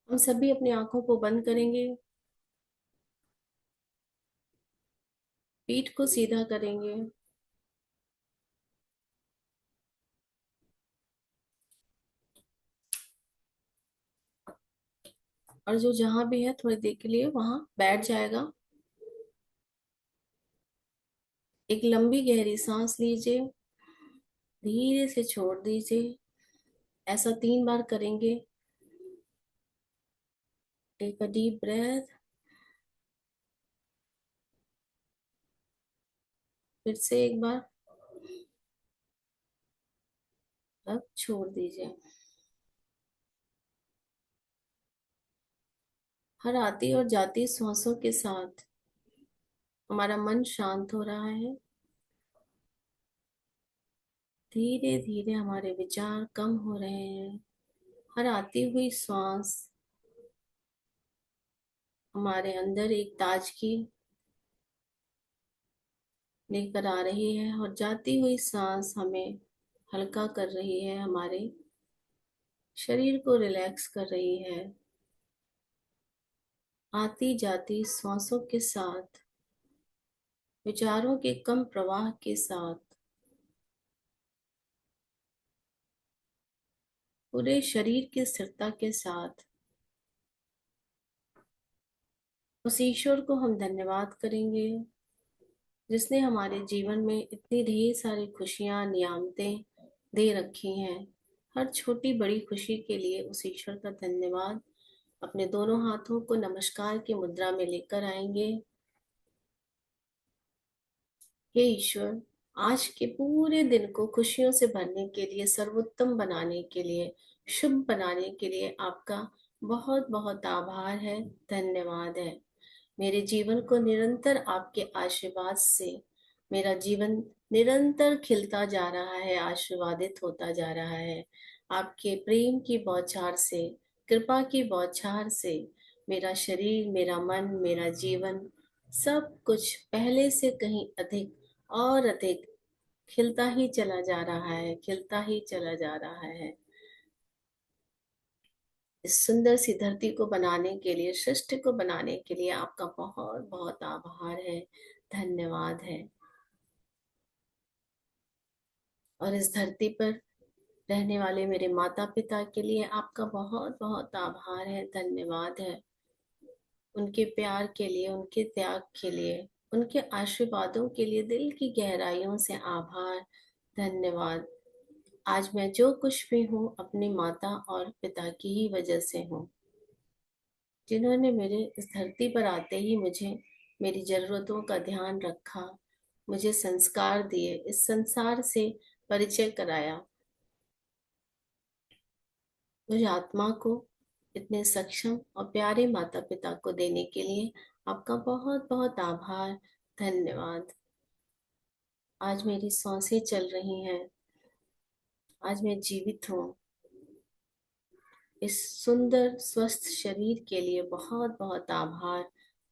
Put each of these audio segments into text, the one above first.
हम सभी अपनी आंखों को बंद करेंगे। पीठ को सीधा करेंगे। और जो जहां भी है थोड़ी देर के लिए वहां बैठ जाएगा। एक लंबी गहरी सांस लीजिए। धीरे से छोड़ दीजिए। ऐसा 3 बार करेंगे। Take a deep breath. फिर से एक बार। अब छोड़ दीजिए। हर आती और जाती सांसों के साथ हमारा मन शांत हो रहा है। धीरे धीरे हमारे विचार कम हो रहे हैं। हर आती हुई सांस हमारे अंदर एक ताजगी लेकर आ रही है और जाती हुई सांस हमें हल्का कर रही है, हमारे शरीर को रिलैक्स कर रही है। आती जाती सांसों के साथ, विचारों के कम प्रवाह के साथ, पूरे शरीर की स्थिरता के साथ उस ईश्वर को हम धन्यवाद करेंगे जिसने हमारे जीवन में इतनी ढेर सारी खुशियां नियामतें दे रखी हैं। हर छोटी बड़ी खुशी के लिए उस ईश्वर का धन्यवाद। अपने दोनों हाथों को नमस्कार की मुद्रा में लेकर आएंगे। हे ईश्वर, आज के पूरे दिन को खुशियों से भरने के लिए, सर्वोत्तम बनाने के लिए, शुभ बनाने के लिए आपका बहुत बहुत आभार है, धन्यवाद है। मेरे जीवन को निरंतर आपके आशीर्वाद से, मेरा जीवन निरंतर खिलता जा रहा है, आशीर्वादित होता जा रहा है। आपके प्रेम की बौछार से, कृपा की बौछार से मेरा शरीर, मेरा मन, मेरा जीवन सब कुछ पहले से कहीं अधिक और अधिक खिलता ही चला जा रहा है, खिलता ही चला जा रहा है। इस सुंदर सी धरती को बनाने के लिए, सृष्टि को बनाने के लिए आपका बहुत बहुत आभार है, धन्यवाद है। और इस धरती पर रहने वाले मेरे माता पिता के लिए आपका बहुत बहुत आभार है, धन्यवाद है। उनके प्यार के लिए, उनके त्याग के लिए, उनके आशीर्वादों के लिए दिल की गहराइयों से आभार, धन्यवाद। आज मैं जो कुछ भी हूँ अपनी माता और पिता की ही वजह से हूँ, जिन्होंने मेरे इस धरती पर आते ही मुझे मेरी जरूरतों का ध्यान रखा, मुझे संस्कार दिए, इस संसार से परिचय कराया। मुझे आत्मा को इतने सक्षम और प्यारे माता पिता को देने के लिए आपका बहुत बहुत आभार, धन्यवाद। आज मेरी सांसें चल रही हैं, आज मैं जीवित हूँ। इस सुंदर स्वस्थ शरीर के लिए बहुत बहुत आभार,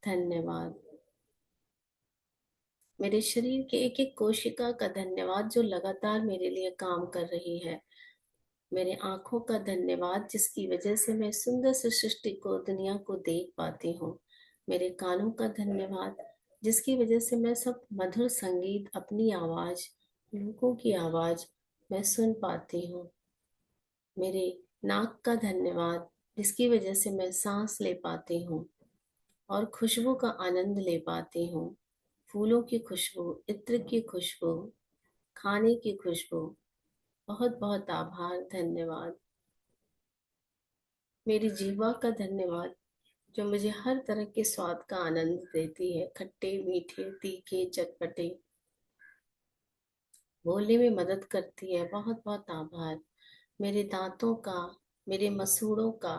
धन्यवाद। मेरे शरीर के एक एक कोशिका का धन्यवाद जो लगातार मेरे लिए काम कर रही है। मेरे आंखों का धन्यवाद जिसकी वजह से मैं सुंदर सी सृष्टि को, दुनिया को देख पाती हूँ। मेरे कानों का धन्यवाद जिसकी वजह से मैं सब मधुर संगीत, अपनी आवाज, लोगों की आवाज मैं सुन पाती हूँ। मेरे नाक का धन्यवाद जिसकी वजह से मैं सांस ले पाती हूँ और खुशबू का आनंद ले पाती हूँ। फूलों की खुशबू, इत्र की खुशबू, खाने की खुशबू। बहुत बहुत आभार, धन्यवाद। मेरी जीवा का धन्यवाद जो मुझे हर तरह के स्वाद का आनंद देती है, खट्टे मीठे तीखे चटपटे, बोलने में मदद करती है। बहुत बहुत आभार। मेरे दांतों का, मेरे मसूड़ों का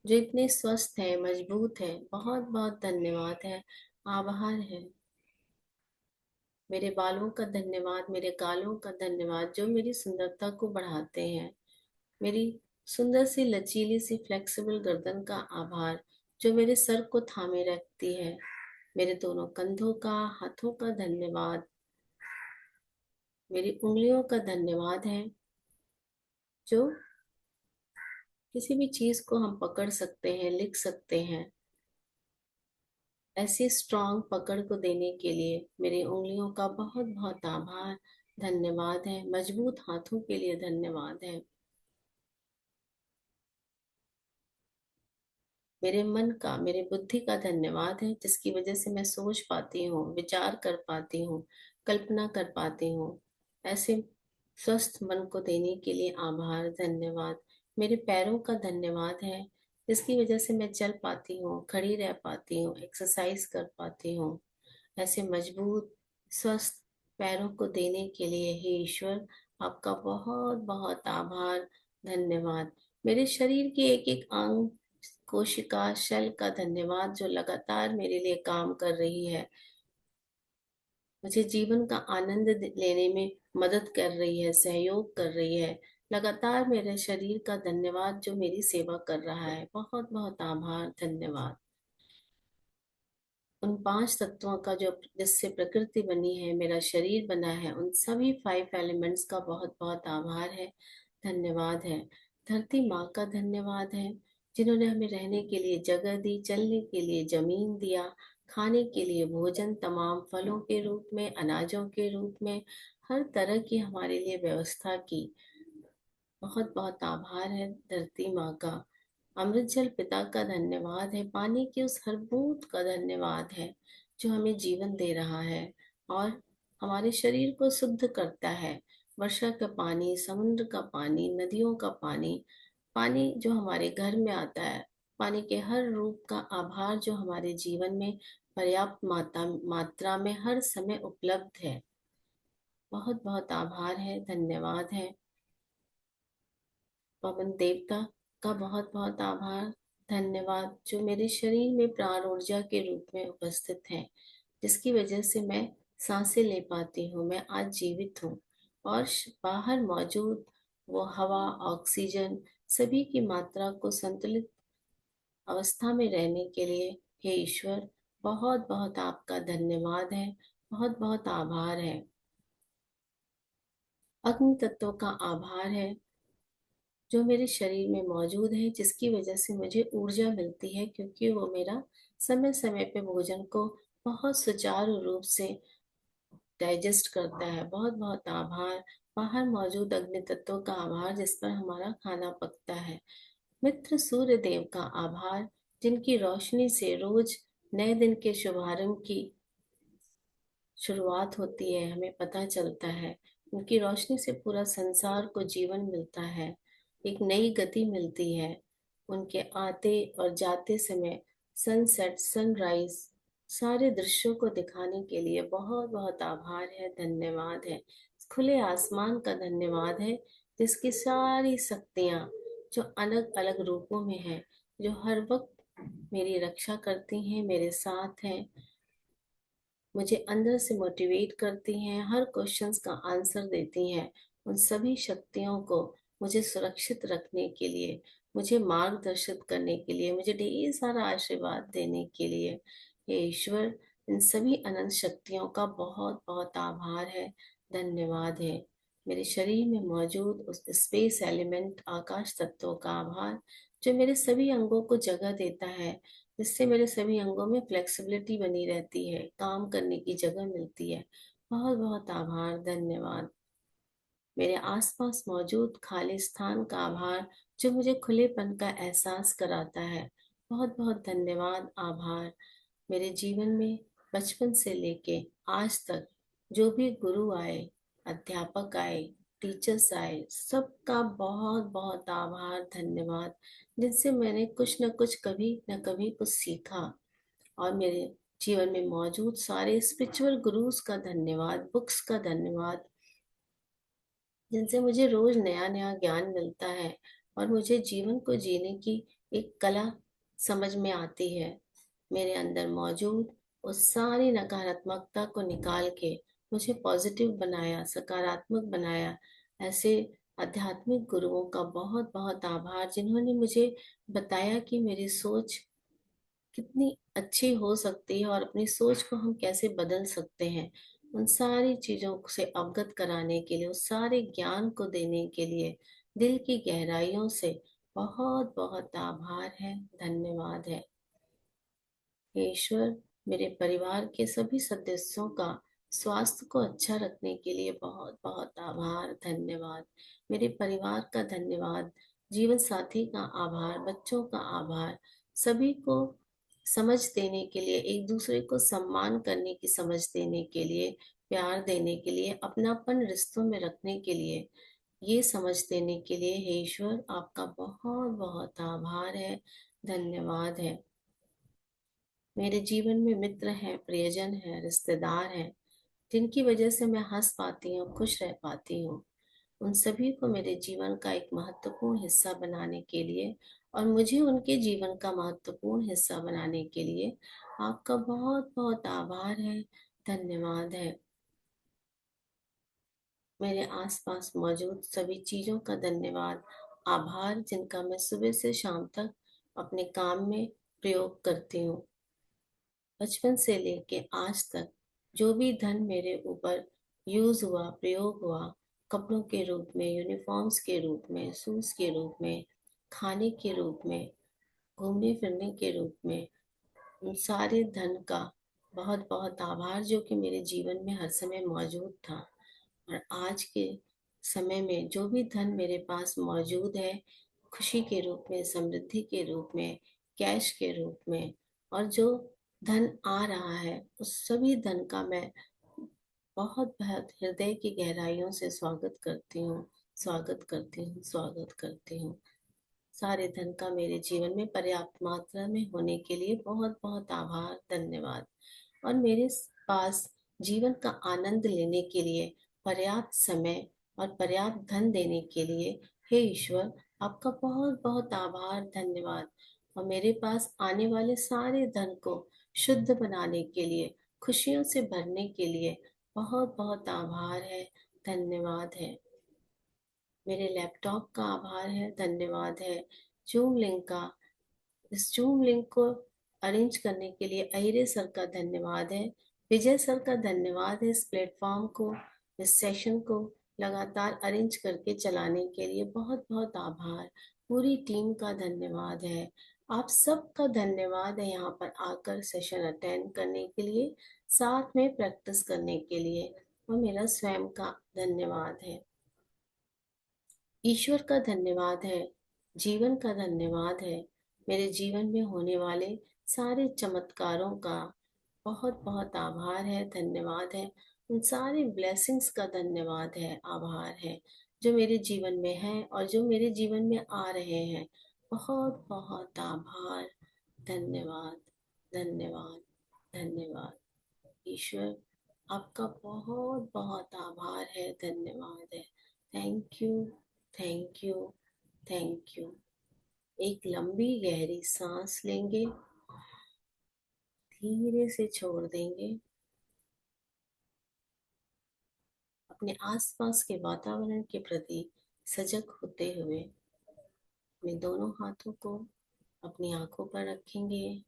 जो इतने स्वस्थ है, मजबूत है, बहुत बहुत धन्यवाद है, आभार है। मेरे बालों का धन्यवाद, मेरे गालों का धन्यवाद जो मेरी सुंदरता को बढ़ाते हैं। मेरी सुंदर सी लचीली सी फ्लेक्सिबल गर्दन का आभार जो मेरे सर को थामे रखती है। मेरे दोनों कंधों का, हाथों का धन्यवाद। मेरी उंगलियों का धन्यवाद है जो किसी भी चीज को हम पकड़ सकते हैं, लिख सकते हैं। ऐसी स्ट्रांग पकड़ को देने के लिए मेरी उंगलियों का बहुत बहुत आभार, धन्यवाद है। मजबूत हाथों के लिए धन्यवाद है। मेरे मन का, मेरे बुद्धि का धन्यवाद है, जिसकी वजह से मैं सोच पाती हूँ, विचार कर पाती हूँ, कल्पना कर पाती हूँ। ऐसे स्वस्थ मन को देने के लिए आभार, धन्यवाद। मेरे पैरों का धन्यवाद है, जिसकी वजह से मैं चल पाती हूँ, खड़ी रह पाती हूँ, एक्सरसाइज कर पाती हूँ। ऐसे मजबूत स्वस्थ पैरों को देने के लिए हे ईश्वर, आपका बहुत बहुत आभार, धन्यवाद। मेरे शरीर के एक एक अंग, कोशिका, शल का धन्यवाद, जो लगातार मेरे लिए काम कर रही है, मुझे जीवन का आनंद लेने में मदद कर रही है, सहयोग कर रही है। लगातार मेरे शरीर का धन्यवाद, जो मेरी सेवा कर रहा है। बहुत बहुत आभार, धन्यवाद। उन पांच तत्वों का, जो जिससे प्रकृति बनी है, मेरा शरीर बना है, उन सभी 5 एलिमेंट्स का बहुत बहुत आभार है, धन्यवाद है। धरती माँ का धन्यवाद है, जिन्होंने हमें रहने के लिए जगह दी, चलने के लिए जमीन दिया, खाने के लिए भोजन, तमाम फलों के रूप में, अनाजों के रूप में, हर तरह की हमारे लिए व्यवस्था की। बहुत बहुत आभार है धरती माँ का। अमृत जल पिता का धन्यवाद है, पानी की उस हर बूंद का धन्यवाद है, जो हमें जीवन दे रहा है और हमारे शरीर को शुद्ध करता है। वर्षा का पानी, समुद्र का पानी, नदियों का पानी, पानी जो हमारे घर में आता है, पानी के हर रूप का आभार, जो हमारे जीवन में पर्याप्त मात्रा में हर समय उपलब्ध है। बहुत बहुत आभार है, धन्यवाद है। पवन देवता का बहुत बहुत आभार, धन्यवाद, जो मेरे शरीर में प्राण ऊर्जा के रूप में उपस्थित है, जिसकी वजह से मैं सांसें ले पाती हूँ, मैं आज जीवित हूँ। और बाहर मौजूद वो हवा, ऑक्सीजन, सभी की मात्रा को संतुलित अवस्था में रहने के लिए हे ईश्वर, बहुत बहुत आपका धन्यवाद है, बहुत बहुत आभार है। अग्नि तत्व का आभार है, जो मेरे शरीर में मौजूद है, जिसकी वजह से मुझे ऊर्जा मिलती है, क्योंकि वो मेरा समय समय पे भोजन को बहुत सुचारू रूप से डाइजेस्ट करता है। बहुत बहुत आभार। बाहर मौजूद अग्नि तत्वों का आभार, जिस पर हमारा खाना पकता है। मित्र सूर्य देव का आभार, जिनकी रोशनी से रोज नए दिन के शुभारंभ की शुरुआत होती है, हमें पता चलता है। उनकी रोशनी से पूरा संसार को जीवन मिलता है, एक नई गति मिलती है। उनके आते और जाते समय, सनसेट, सनराइज, सारे दृश्यों को दिखाने के लिए बहुत बहुत आभार है, धन्यवाद है। खुले आसमान का धन्यवाद है, जिसकी सारी शक्तियाँ, जो अलग अलग रूपों में है, जो हर वक्त मेरी रक्षा करती हैं, मेरे साथ हैं, मुझे अंदर से मोटिवेट करती हैं, हर क्वेश्चंस का आंसर देती हैं। उन सभी शक्तियों को मुझे सुरक्षित रखने के लिए, मुझे मार्गदर्शित करने के लिए, मुझे ढेर सारा आशीर्वाद देने के लिए, हे ईश्वर, इन सभी अनंत शक्तियों का बहुत बहुत आभार है, धन्यवाद है। मेरे शरीर में मौजूद उस स्पेस एलिमेंट, आकाश तत्वों का आभार, जो मेरे सभी अंगों को जगह देता है, जिससे मेरे सभी अंगों में फ्लेक्सिबिलिटी बनी रहती है, काम करने की जगह मिलती है। बहुत बहुत आभार, धन्यवाद। मेरे आसपास मौजूद खाली स्थान का आभार, जो मुझे खुलेपन का एहसास कराता है। बहुत बहुत धन्यवाद, आभार। मेरे जीवन में बचपन से लेके आज तक जो भी गुरु आए, अध्यापक आए, टीचर्स आए, सबका बहुत बहुत आभार, धन्यवाद, जिनसे मैंने कुछ न कुछ, कभी न कभी कुछ सीखा। और मेरे जीवन में मौजूद सारे स्पिरिचुअल गुरुज का धन्यवाद, बुक्स का धन्यवाद, जिनसे मुझे रोज नया नया ज्ञान मिलता है और मुझे जीवन को जीने की एक कला समझ में आती है। मेरे अंदर मौजूद उस सारी नकारात्मकता को निकाल के मुझे पॉजिटिव बनाया, सकारात्मक बनाया। ऐसे आध्यात्मिक गुरुओं का बहुत बहुत आभार, जिन्होंने मुझे बताया कि मेरी सोच कितनी अच्छी हो सकती है और अपनी सोच को हम कैसे बदल सकते हैं। उन सारी चीजों से अवगत कराने के लिए, उस सारे ज्ञान को देने के लिए, दिल की गहराइयों से बहुत बहुत आभार है, धन्यवाद है। हे ईश्वर, मेरे परिवार के सभी सदस्यों का स्वास्थ्य को अच्छा रखने के लिए बहुत बहुत आभार, धन्यवाद। मेरे परिवार का धन्यवाद, जीवन साथी का आभार, बच्चों का आभार, सभी को समझ देने के लिए, एक दूसरे को सम्मान करने की समझ देने के लिए, प्यार देने के लिए, अपनापन रिश्तों में रखने के लिए, ये समझ देने के लिए हे ईश्वर आपका बहुत बहुत आभार है, धन्यवाद है। मेरे जीवन में मित्र हैं, प्रियजन हैं, रिश्तेदार हैं, जिनकी वजह से मैं हंस पाती हूँ, खुश रह पाती हूँ। उन सभी को मेरे जीवन का एक महत्वपूर्ण हिस्सा बनाने के लिए और मुझे उनके जीवन का महत्वपूर्ण हिस्सा बनाने के लिए आपका बहुत बहुत आभार है, धन्यवाद है। मेरे आसपास मौजूद सभी चीजों का धन्यवाद, आभार, जिनका मैं सुबह से शाम तक अपने काम में प्रयोग करती हूँ। बचपन से लेके आज तक जो भी धन मेरे ऊपर यूज हुआ, प्रयोग हुआ, कपड़ों के रूप में, यूनिफॉर्म्स के रूप में, शूज के रूप में, खाने के रूप में, घूमने फिरने के रूप में, उन सारे धन का बहुत बहुत आभार, जो कि मेरे जीवन में हर समय मौजूद था। और आज के समय में जो भी धन मेरे पास मौजूद है, खुशी के रूप में, समृद्धि के रूप में, कैश के रूप में, और जो धन आ रहा है, उस सभी धन का मैं बहुत बहुत हृदय की गहराइयों से स्वागत करती हूँ, स्वागत करती हूँ, स्वागत करती हूँ। सारे धन का मेरे जीवन में पर्याप्त मात्रा में होने के लिए बहुत बहुत आभार, धन्यवाद। और मेरे पास जीवन का आनंद लेने के लिए पर्याप्त समय और पर्याप्त धन देने के लिए हे ईश्वर आपका बहुत बहुत आभार, धन्यवाद। और मेरे पास आने वाले सारे धन को शुद्ध बनाने के लिए, खुशियों से भरने के लिए बहुत बहुत आभार है, धन्यवाद है। मेरे लैपटॉप का आभार है, धन्यवाद है। जूम लिंक का, इस जूम लिंक को अरेंज करने के लिए अहिरे सर का धन्यवाद है, विजय सर का धन्यवाद है। इस प्लेटफॉर्म को, इस सेशन को लगातार अरेंज करके चलाने के लिए बहुत बहुत आभार। पूरी टीम का धन्यवाद है। आप सबका धन्यवाद है यहाँ पर आकर सेशन अटेंड करने के लिए, साथ में प्रैक्टिस करने के लिए। और मेरा स्वयं का धन्यवाद है। ईश्वर का धन्यवाद है, जीवन का धन्यवाद है, मेरे जीवन में होने वाले सारे चमत्कारों का बहुत बहुत आभार है, धन्यवाद है। उन सारे ब्लेसिंग्स का धन्यवाद है, आभार है, जो मेरे जीवन में है और जो मेरे जीवन में आ रहे हैं। बहुत बहुत आभार, धन्यवाद, धन्यवाद, धन्यवाद। ईश्वर आपका बहुत बहुत आभार है, धन्यवाद है। Thank you, thank you, thank you. एक लंबी गहरी सांस लेंगे, धीरे से छोड़ देंगे। अपने आसपास के वातावरण के प्रति सजग होते हुए अपने दोनों हाथों को अपनी आंखों पर रखेंगे।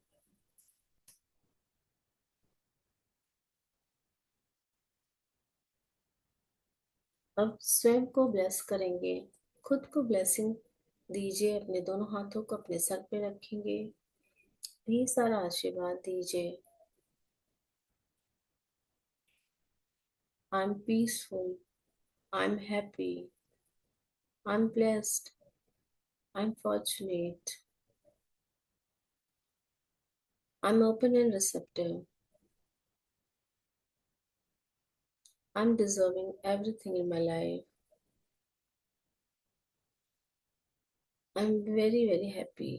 अब स्वयं को ब्लेस करेंगे, खुद को ब्लेसिंग दीजिए। अपने दोनों हाथों को अपने सर पे रखेंगे, ढेर सारा आशीर्वाद दीजिए। I'm peaceful, I'm happy, I'm blessed, I'm fortunate, I'm open and receptive, I'm deserving everything in my life, I'm very very happy,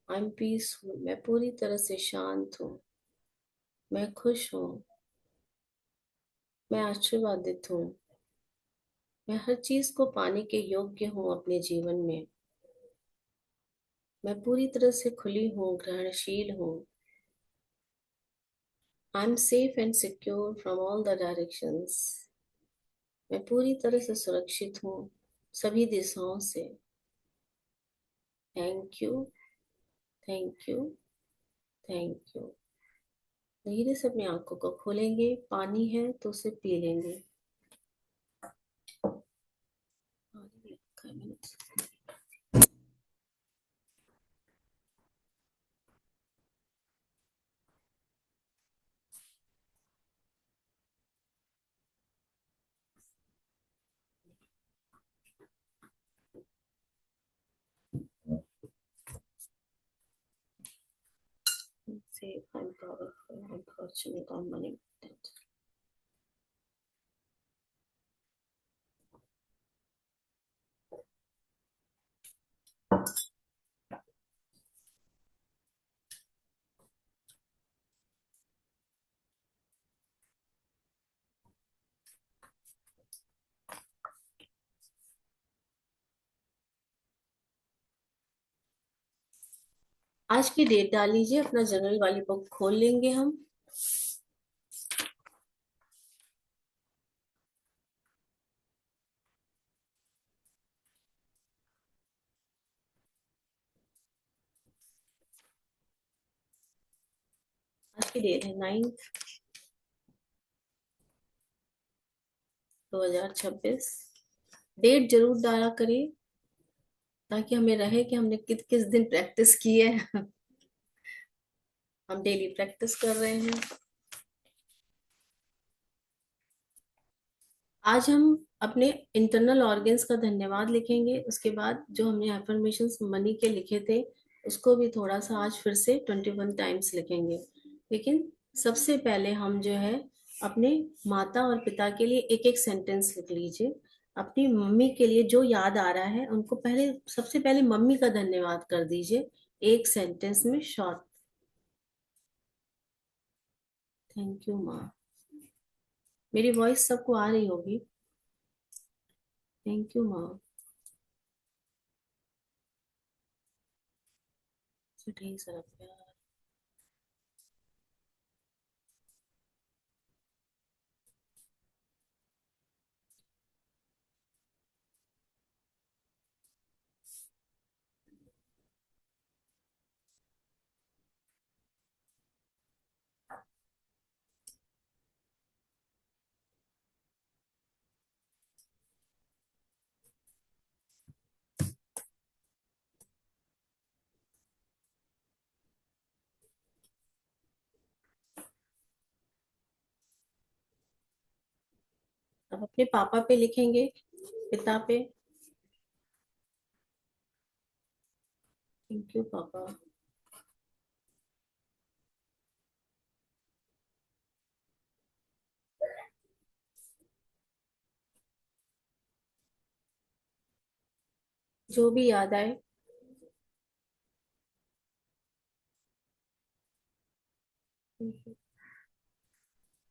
I'm peaceful। मैं पूरी तरह से शांत हूँ, मैं खुश हूँ, मैं आशीर्वादित हूँ, मैं हर चीज को पाने के योग्य हूँ अपने जीवन में। मैं पूरी तरह से खुली हूँ, ग्रहणशील हूँ। I'm safe and secure from all the directions। मैं पूरी तरह से सुरक्षित हूँ सभी दिशाओं से। Thank you, thank you, thank you. धीरे से अपनी आंखों को खोलेंगे, पानी है तो उसे पी लेंगे। पानी भी रखा है मैंने। safe and powerful and fortunate on money. आज की डेट डाल लीजिए, अपना जनरल वाली बुक खोल लेंगे हम। आज की डेट है 9/2026। डेट जरूर डाला करिए ताकि हमें रहे कि हमने किस किस दिन प्रैक्टिस की है। हम डेली प्रैक्टिस कर रहे हैं। आज हम अपने इंटरनल ऑर्गन्स का धन्यवाद लिखेंगे। उसके बाद जो हमने अफर्मेशंस मनी के लिखे थे उसको भी थोड़ा सा आज फिर से 21 टाइम्स लिखेंगे। लेकिन सबसे पहले हम जो है अपने माता और पिता के लिए एक एक सेंटेंस लिख लीजिए। अपनी मम्मी के लिए जो याद आ रहा है उनको पहले, सबसे पहले मम्मी का धन्यवाद कर दीजिए एक सेंटेंस में शॉर्ट। थैंक यू माँ। मेरी वॉइस सबको आ रही होगी। थैंक यू माँ। ढेर सारा प्यार। अब अपने पापा पे लिखेंगे, पिता पे। थैंक यू पापा। जो भी याद आए।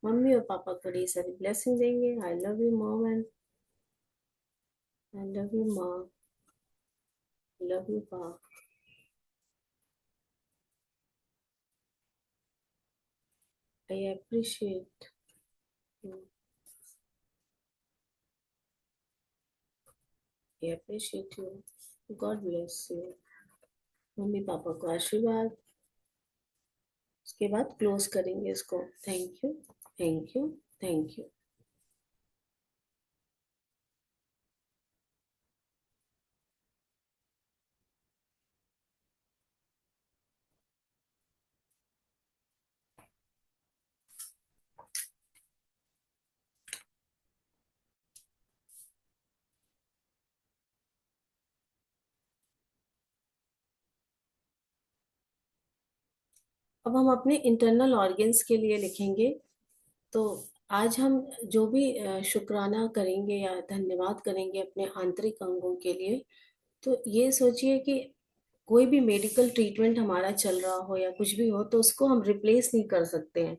मम्मी और पापा को ढेर सारी ब्लेसिंग देंगे। I love you mom and I love you माँ। लव यू पा। I appreciate you. I appreciate you. God bless you. Mummy papa को आशीर्वाद। उसके बाद क्लोज करेंगे इसको। Thank you, thank you, thank you. अब हम अपने इंटरनल ऑर्गन्स के लिए लिखेंगे। तो आज हम जो भी शुक्राना करेंगे या धन्यवाद करेंगे अपने आंतरिक अंगों के लिए, तो ये सोचिए कि कोई भी मेडिकल ट्रीटमेंट हमारा चल रहा हो या कुछ भी हो तो उसको हम रिप्लेस नहीं कर सकते हैं।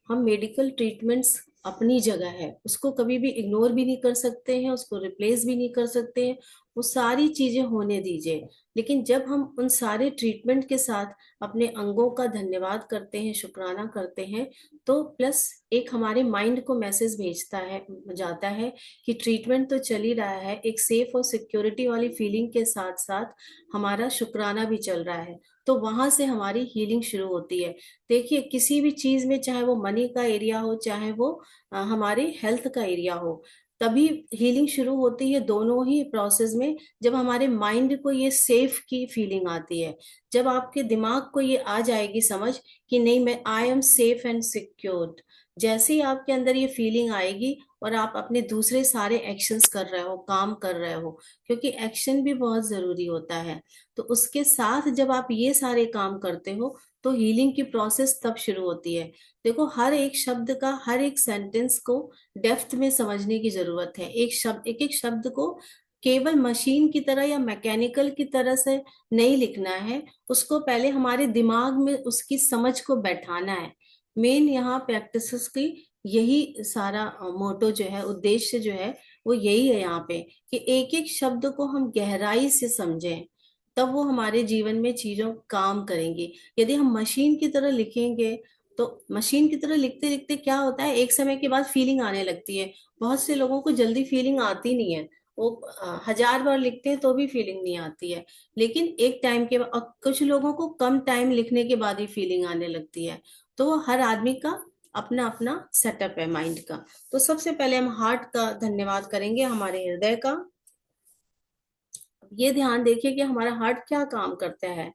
हम मेडिकल ट्रीटमेंट्स अपनी जगह है, उसको कभी भी इग्नोर भी नहीं कर सकते हैं, उसको रिप्लेस भी नहीं कर सकते हैं। वो सारी चीजें होने दीजिए। लेकिन जब हम उन सारे ट्रीटमेंट के साथ अपने अंगों का धन्यवाद करते हैं, शुक्राना करते हैं, तो प्लस एक हमारे माइंड को मैसेज भेजता है, जाता है कि ट्रीटमेंट तो चल ही रहा है, एक सेफ और सिक्योरिटी वाली फीलिंग के साथ साथ हमारा शुक्राना भी चल रहा है। तो वहां से हमारी हीलिंग शुरू होती है। देखिए किसी भी चीज में, चाहे वो मनी का एरिया हो, चाहे वो हमारे हेल्थ का एरिया हो, तभी हीलिंग शुरू होती है दोनों ही प्रोसेस में, जब हमारे माइंड को ये सेफ की फीलिंग आती है। जब आपके दिमाग को ये आ जाएगी समझ कि नहीं, मैं I am safe and secured, जैसे ही आपके अंदर ये फीलिंग आएगी और आप अपने दूसरे सारे एक्शंस कर रहे हो, काम कर रहे हो, क्योंकि एक्शन भी बहुत जरूरी होता है। तो उसके साथ जब आप ये सारे काम करते हो तो हीलिंग की प्रोसेस तब शुरू होती है। देखो, हर एक शब्द का, हर एक सेंटेंस को डेप्थ में समझने की जरूरत है। एक शब्द, एक एक शब्द को केवल मशीन की तरह या मैकेनिकल की तरह से नहीं लिखना है। उसको पहले हमारे दिमाग में उसकी समझ को बैठाना है। मेन यहाँ प्रैक्टिसेस की यही सारा मोटो जो है, उद्देश्य जो है, वो यही है यहाँ पे, कि एक एक शब्द को हम गहराई से समझें, तब वो हमारे जीवन में चीजों काम करेंगी। यदि हम मशीन की तरह लिखेंगे, तो मशीन की तरह लिखते लिखते क्या होता है, एक समय के बाद फीलिंग आने लगती है। बहुत से लोगों को जल्दी फीलिंग आती नहीं है। वो 1000 बार लिखते हैं तो भी फीलिंग नहीं आती है। लेकिन एक टाइम के बाद, और कुछ लोगों को कम टाइम लिखने के बाद ही फीलिंग आने लगती है। तो वो हर आदमी का अपना अपना सेटअप है माइंड का। तो सबसे पहले हम हार्ट का धन्यवाद करेंगे, हमारे हृदय का। ये ध्यान देखिए कि हमारा हार्ट क्या काम करता है।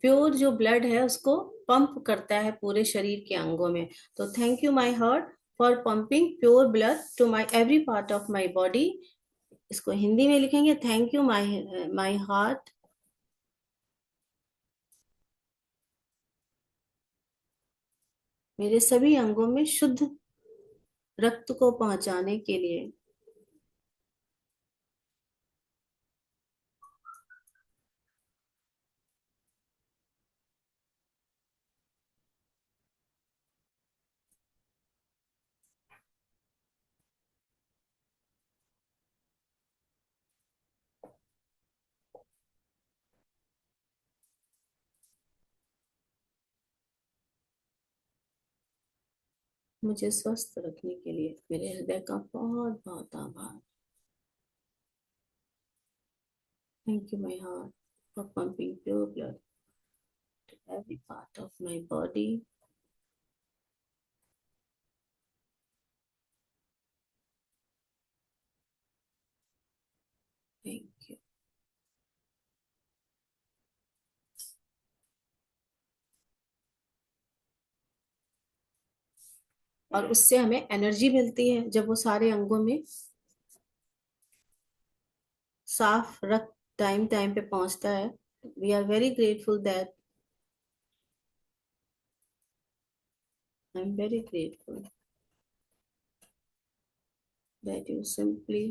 प्योर जो ब्लड है उसको पंप करता है पूरे शरीर के अंगों में। तो thank you my heart for pumping pure blood to my every part of my body. इसको हिंदी में लिखेंगे, thank you my my heart, मेरे सभी अंगों में शुद्ध रक्त को पहुंचाने के लिए। मुझे स्वस्थ रखने के लिए मेरे हृदय का बहुत बहुत आभार। Thank you my heart for pumping pure blood to every part of my body. Thank you. और उससे हमें एनर्जी मिलती है जब वो सारे अंगों में साफ रक्त टाइम टाइम पे पहुंचता है। We are very grateful that, I am very grateful that you simply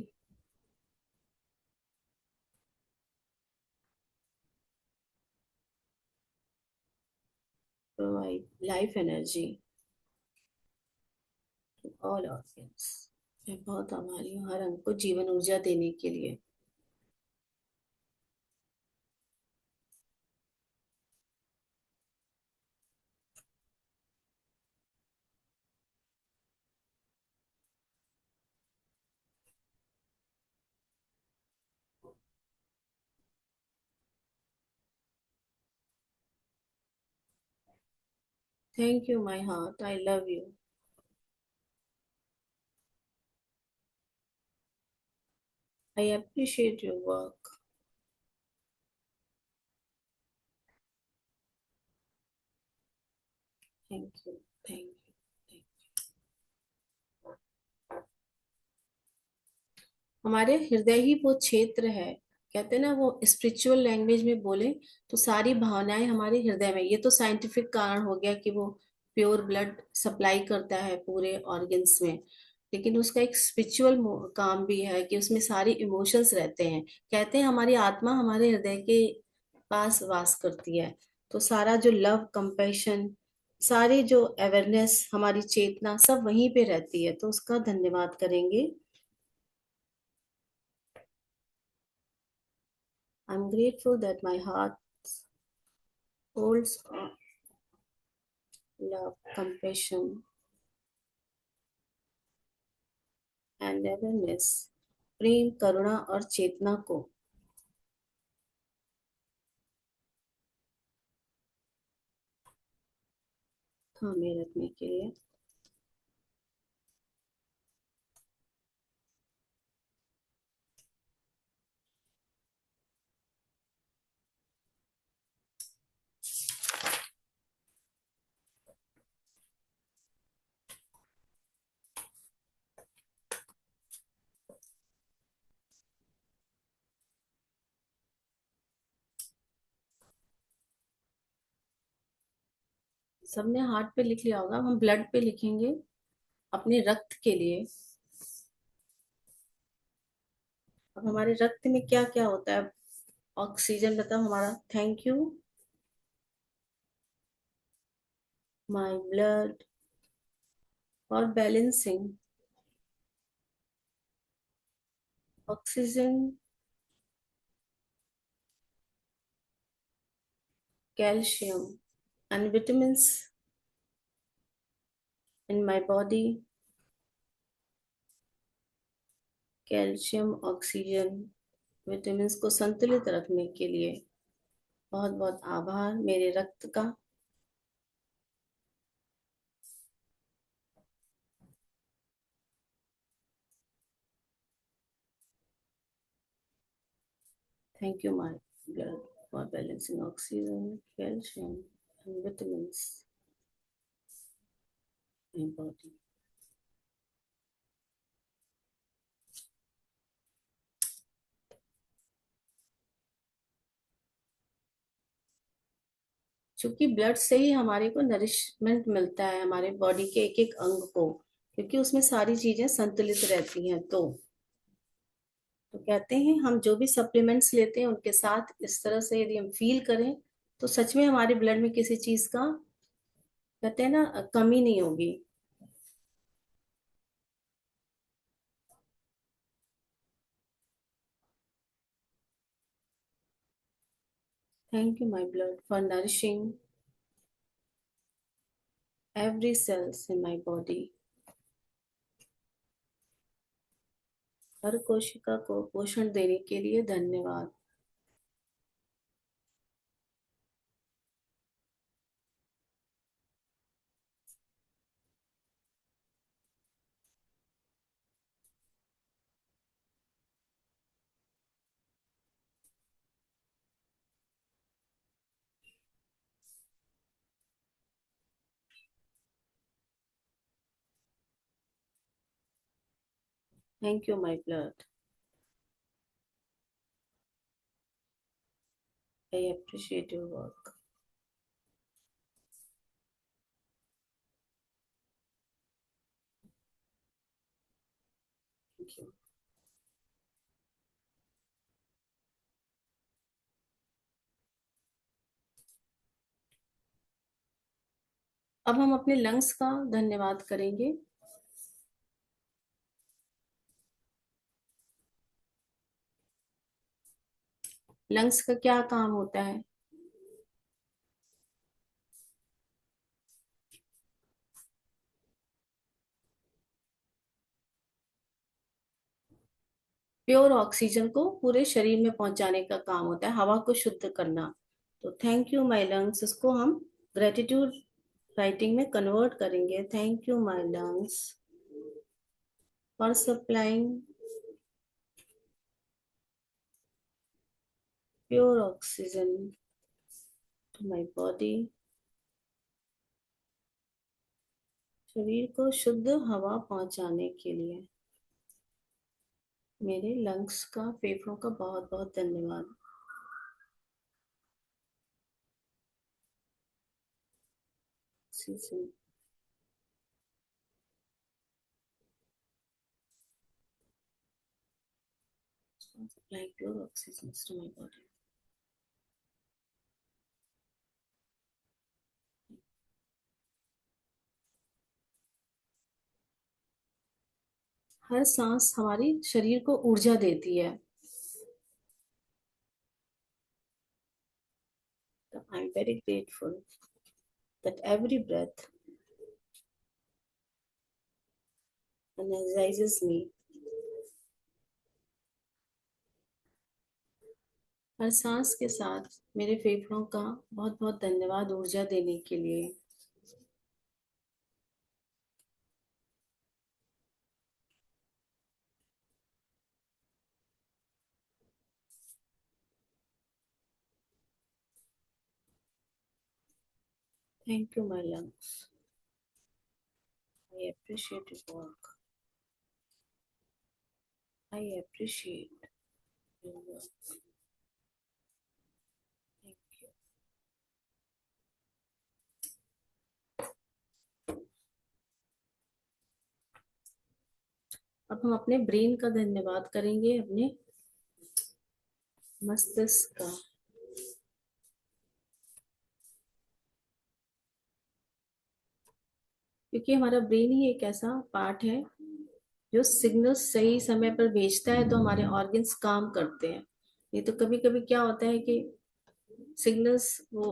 provide life energy to all organs. मैं बहुत आभारी हूँ हर अंग को जीवन ऊर्जा देने के लिए। Thank you my heart, I love you. I appreciate your work. Thank you, thank you. हमारे हृदय ही वो क्षेत्र है, कहते हैं ना, वो स्पिरिचुअल लैंग्वेज में बोले तो सारी भावनाएं हमारे हृदय में। ये तो साइंटिफिक कारण हो गया कि वो प्योर ब्लड सप्लाई करता है पूरे ऑर्गन्स में। लेकिन उसका एक स्पिरिचुअल काम भी है कि उसमें सारी इमोशंस रहते हैं। कहते हैं हमारी आत्मा हमारे हृदय के पास वास करती है। तो सारा जो लव, कंपैशन, सारी जो अवेयरनेस, हमारी चेतना सब वहीं पे रहती है। तो उसका धन्यवाद करेंगे। I'm grateful that my heart holds love, compassion, and awareness, प्रेम, करुणा और चेतना को थामे रखने के लिए। सबने हार्ट पे लिख लिया होगा, हम ब्लड पे लिखेंगे अपने रक्त के लिए। अब हमारे रक्त में क्या क्या होता है? ऑक्सीजन बताओ हमारा। Thank you my blood for balancing oxygen, calcium and vitamins in my body. Calcium, oxygen, vitamins को संतुलित रखने के लिए बहुत बहुत आभार मेरे रक्त का। Thank you my blood for balancing oxygen, calcium and vitamins in body. क्योंकि ब्लड से ही हमारे को नरिशमेंट मिलता है, हमारे बॉडी के एक एक अंग को, क्योंकि उसमें सारी चीजें संतुलित रहती हैं। तो कहते हैं हम जो भी सप्लीमेंट्स लेते हैं उनके साथ इस तरह से यदि हम फील करें तो सच में हमारे ब्लड में किसी चीज का, कहते हैं ना, कमी नहीं होगी। Thank you my blood for nourishing every cells in my body. हर कोशिका को पोषण देने के लिए धन्यवाद। Thank you my blood, I appreciate your work. Thank you. अब हम अपने लंग्स का धन्यवाद करेंगे। लंग्स का क्या काम होता है? प्योर ऑक्सीजन को पूरे शरीर में पहुंचाने का काम होता है, हवा को शुद्ध करना। तो थैंक यू माय लंग्स, इसको हम ग्रेटिट्यूड राइटिंग में कन्वर्ट करेंगे। Thank you my lungs for supplying pure oxygen to my body. शरीर को शुद्ध हवा पहुंचाने के लिए मेरे लंग्स का, फेफड़ों का बहुत बहुत धन्यवाद। Oxygen, supply pure oxygen to my body. हर सांस हमारी शरीर को ऊर्जा देती है। तो I am very grateful that every breath energizes me। हर सांस के साथ मेरे फेफड़ों का बहुत बहुत धन्यवाद ऊर्जा देने के लिए। Thank you my lungs, I appreciate your work, I appreciate your work. Thank you. अब हम अपने ब्रेन का धन्यवाद करेंगे, अपने मस्तिष्क का। क्योंकि हमारा ब्रेन ही एक ऐसा पार्ट है जो सिग्नल्स सही समय पर भेजता है, तो हमारे ऑर्गन्स काम करते हैं। नहीं तो कभी कभी क्या होता है कि सिग्नल्स वो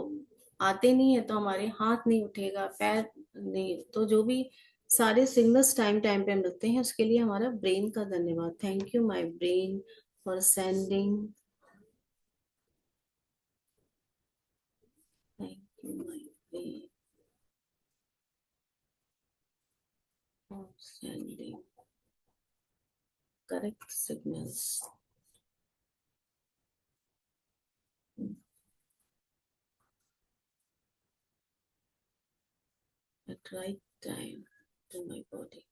आते नहीं है, तो हमारे हाथ नहीं उठेगा, पैर नहीं, तो जो भी सारे सिग्नल्स टाइम टाइम पे मिलते हैं, उसके लिए हमारा ब्रेन का धन्यवाद। Thank you my brain for sending, thank you my brain for sending correct signals at right time to my body.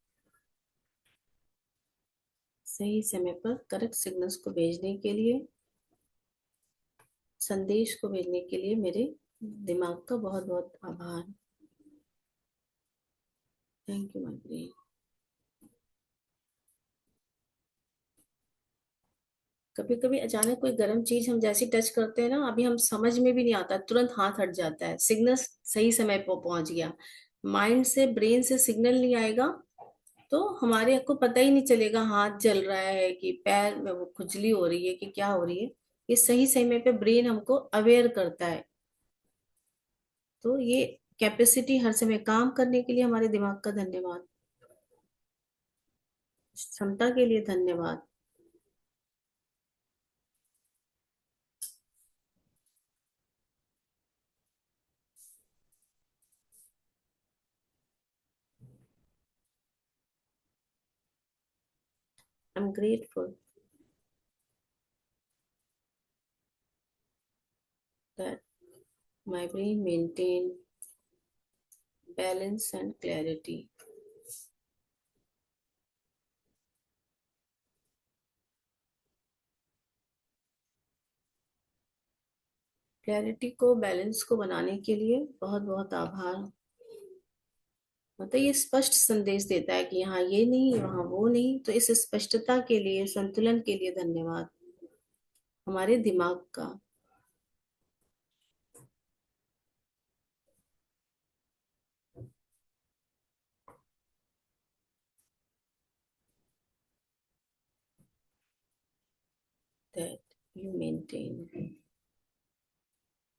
सही समय पर करेक्ट सिग्नल्स को भेजने के लिए, संदेश को भेजने के लिए मेरे दिमाग का बहुत बहुत आभार। Thank you my brain. कभी कभी अचानक कोई गर्म चीज हम जैसी टच करते हैं ना, अभी हम समझ में भी नहीं आता, तुरंत हाथ हट जाता है, सिग्नल सही समय पर पहुंच गया। माइंड से, ब्रेन से सिग्नल नहीं आएगा तो हमारे को पता ही नहीं चलेगा हाथ जल रहा है कि पैर में वो खुजली हो रही है कि क्या हो रही है। ये सही समय पे ब्रेन हमको अवेयर करता है। तो ये कैपेसिटी हर समय काम करने के लिए हमारे दिमाग का धन्यवाद, क्षमता के लिए धन्यवाद। आई am grateful that my brain maintain balance and clarity. Clarity को, बैलेंस को बनाने के लिए बहुत बहुत आभार। मतलब ये स्पष्ट संदेश देता है कि यहाँ ये नहीं, वहाँ वो नहीं, तो इस स्पष्टता के लिए, संतुलन के लिए धन्यवाद हमारे दिमाग का। That you maintain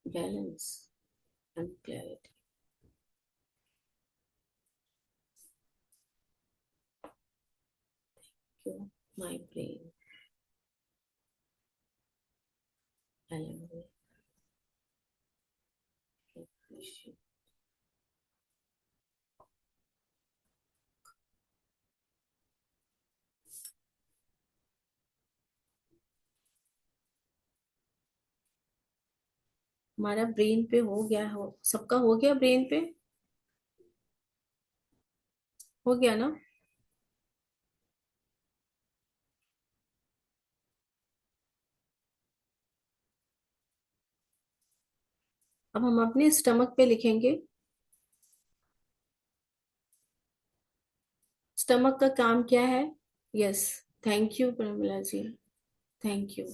balance and clarity. You, my brain, I am very appreciate. हमारा ब्रेन पे हो गया, हो सबका हो गया ब्रेन पे, हो गया ना। अब हम अपने स्टमक पे लिखेंगे। स्टमक का काम क्या है? Yes, thank you Pramila ji, thank you.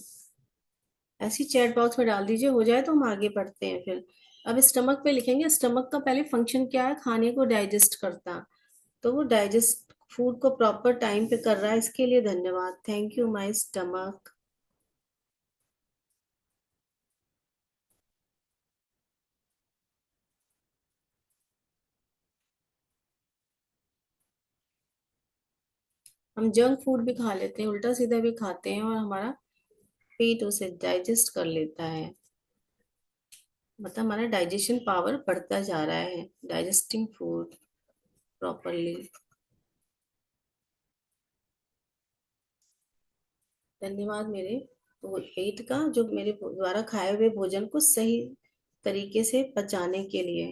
ऐसी चैट बॉक्स में डाल दीजिए, हो जाए तो हम आगे बढ़ते हैं फिर। अब स्टमक पे लिखेंगे। स्टमक का पहले फंक्शन क्या है? खाने को डाइजेस्ट करता। तो वो डाइजेस्ट फूड को प्रॉपर टाइम पे कर रहा है, इसके लिए धन्यवाद। Thank you my stomach. हम जंक फूड भी खा लेते हैं, उल्टा सीधा भी खाते हैं, और हमारा पेट उसे डाइजेस्ट कर लेता है। मतलब हमारा डाइजेशन पावर बढ़ता जा रहा है, डाइजेस्टिंग फूड प्रॉपरली। धन्यवाद मेरे पेट का, जो मेरे द्वारा खाए हुए भोजन को सही तरीके से पचाने के लिए।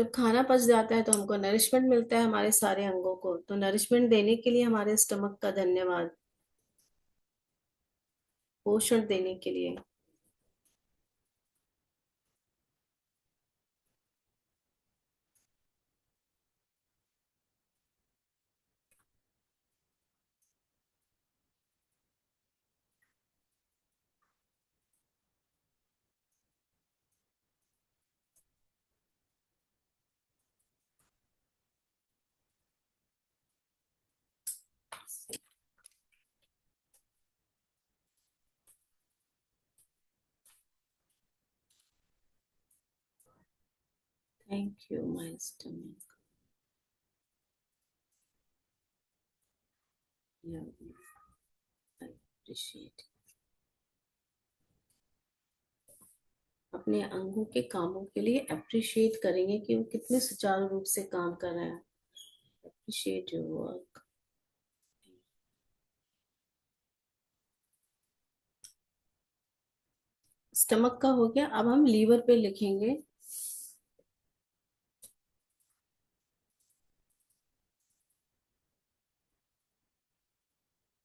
जब खाना पच जाता है तो हमको नरिशमेंट मिलता है, हमारे सारे अंगों को, तो नरिशमेंट देने के लिए हमारे स्टमक का धन्यवाद, पोषण देने के लिए। Thank you my stomach, I appreciate. अपने अंगों के कामों के लिए अप्रिशिएट करेंगे कि वो कितने सुचारू रूप से काम कर रहे हैं। Appreciate your work. स्टमक का हो गया, अब हम लीवर पे लिखेंगे।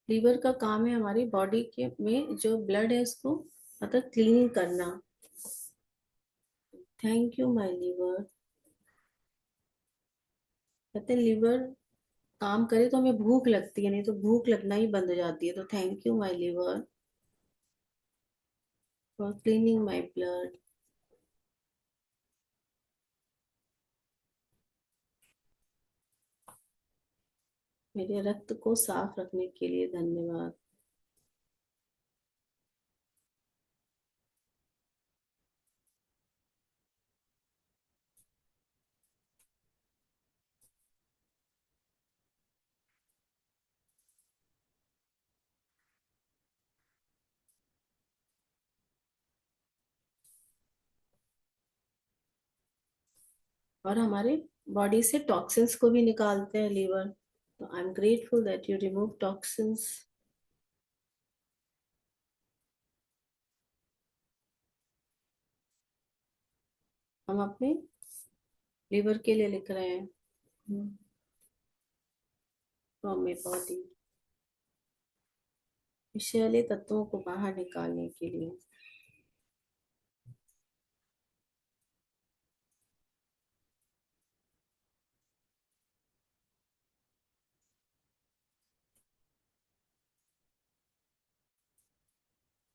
लीवर का काम है हमारी बॉडी के में जो ब्लड है उसको मतलब क्लीनिंग करना। Thank you my liver. कहते हैं लीवर काम करे तो हमें भूख लगती है, नहीं तो भूख लगना ही बंद हो जाती है, तो thank you my liver for cleaning my blood. मेरे रक्त को साफ रखने के लिए धन्यवाद। और हमारे बॉडी से टॉक्सिन्स को भी निकालते हैं लीवर, तो I am grateful that you remove toxins. हम अपने लीवर के लिए लिख रहे हैं फ्रॉम माय बॉडी, विषैले तत्वों को बाहर निकालने के लिए।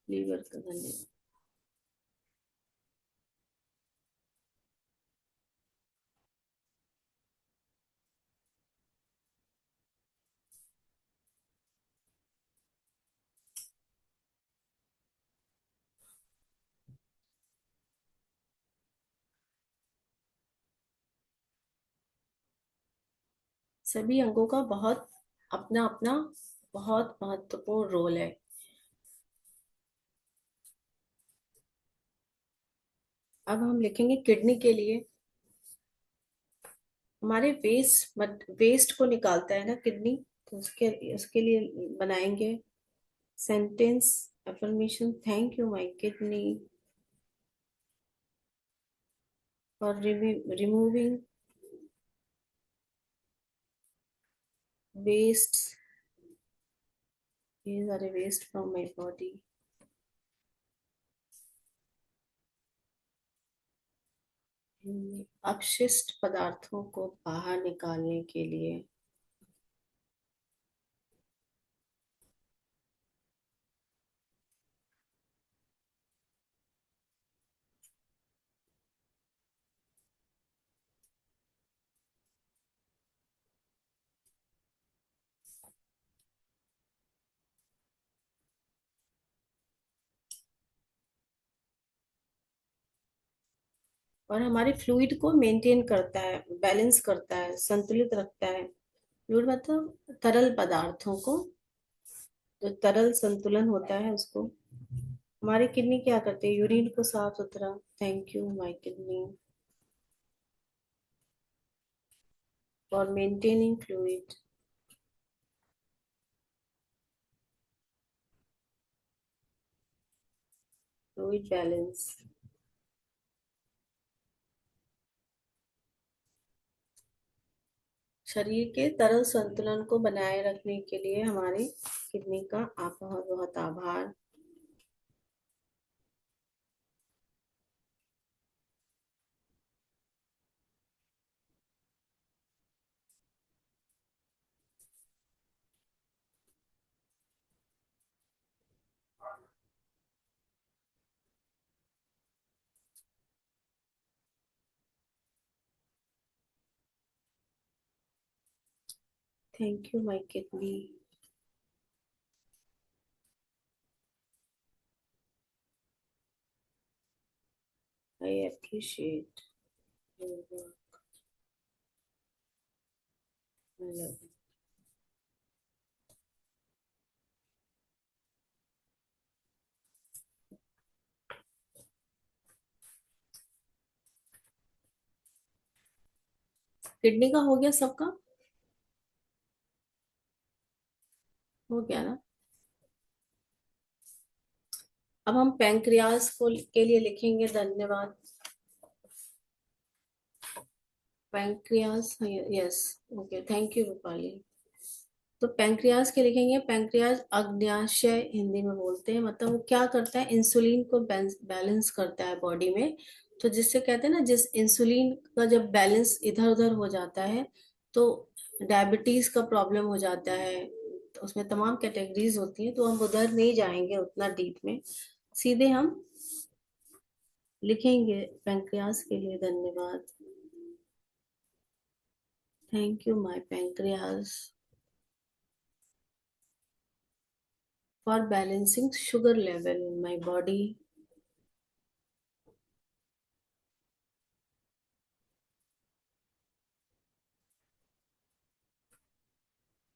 लीवर का धन्यवाद। सभी अंगों का बहुत अपना अपना बहुत महत्वपूर्ण रोल है। अब हम लिखेंगे किडनी के लिए। हमारे वेस्ट को निकालता है ना किडनी, तो उसके उसके लिए बनाएंगे sentence affirmation. Thank you my kidney for removing waste, these are a waste from my body। अपशिष्ट पदार्थों को बाहर निकालने के लिए। और हमारे फ्लूइड को मेंटेन करता है, बैलेंस करता है, संतुलित रखता है। फ्लूइड मतलब तरल पदार्थों को, जो तरल संतुलन होता है उसको। हमारी किडनी क्या करती है, यूरिन को साफ सुथरा। Thank you my kidney for maintaining fluid balance. शरीर के तरल संतुलन को बनाए रखने के लिए हमारी किडनी का आप बहुत बहुत आभार। Thank you my kidney. I appreciate your work. I love you. Kidney का हो गया सबका? हो गया ना? अब हम पैंक्रियाज को के लिए लिखेंगे धन्यवाद। Pancreas, yes. Okay, thank you Rupali. तो पैंक्रियाज के लिखेंगे, पैंक्रियाज अग्न्याशय हिंदी में बोलते हैं, मतलब वो क्या करता है, इंसुलिन को बैलेंस करता है बॉडी में। तो जिससे कहते हैं ना, जिस इंसुलिन का जब बैलेंस इधर उधर हो जाता है तो डायबिटीज का प्रॉब्लम हो जाता है। तो उसमें तमाम कैटेगरीज होती हैं, तो हम उधर नहीं जाएंगे उतना डीप में। सीधे हम लिखेंगे पैंक्रियाज के लिए धन्यवाद। Thank you my pancreas for balancing sugar level in my body.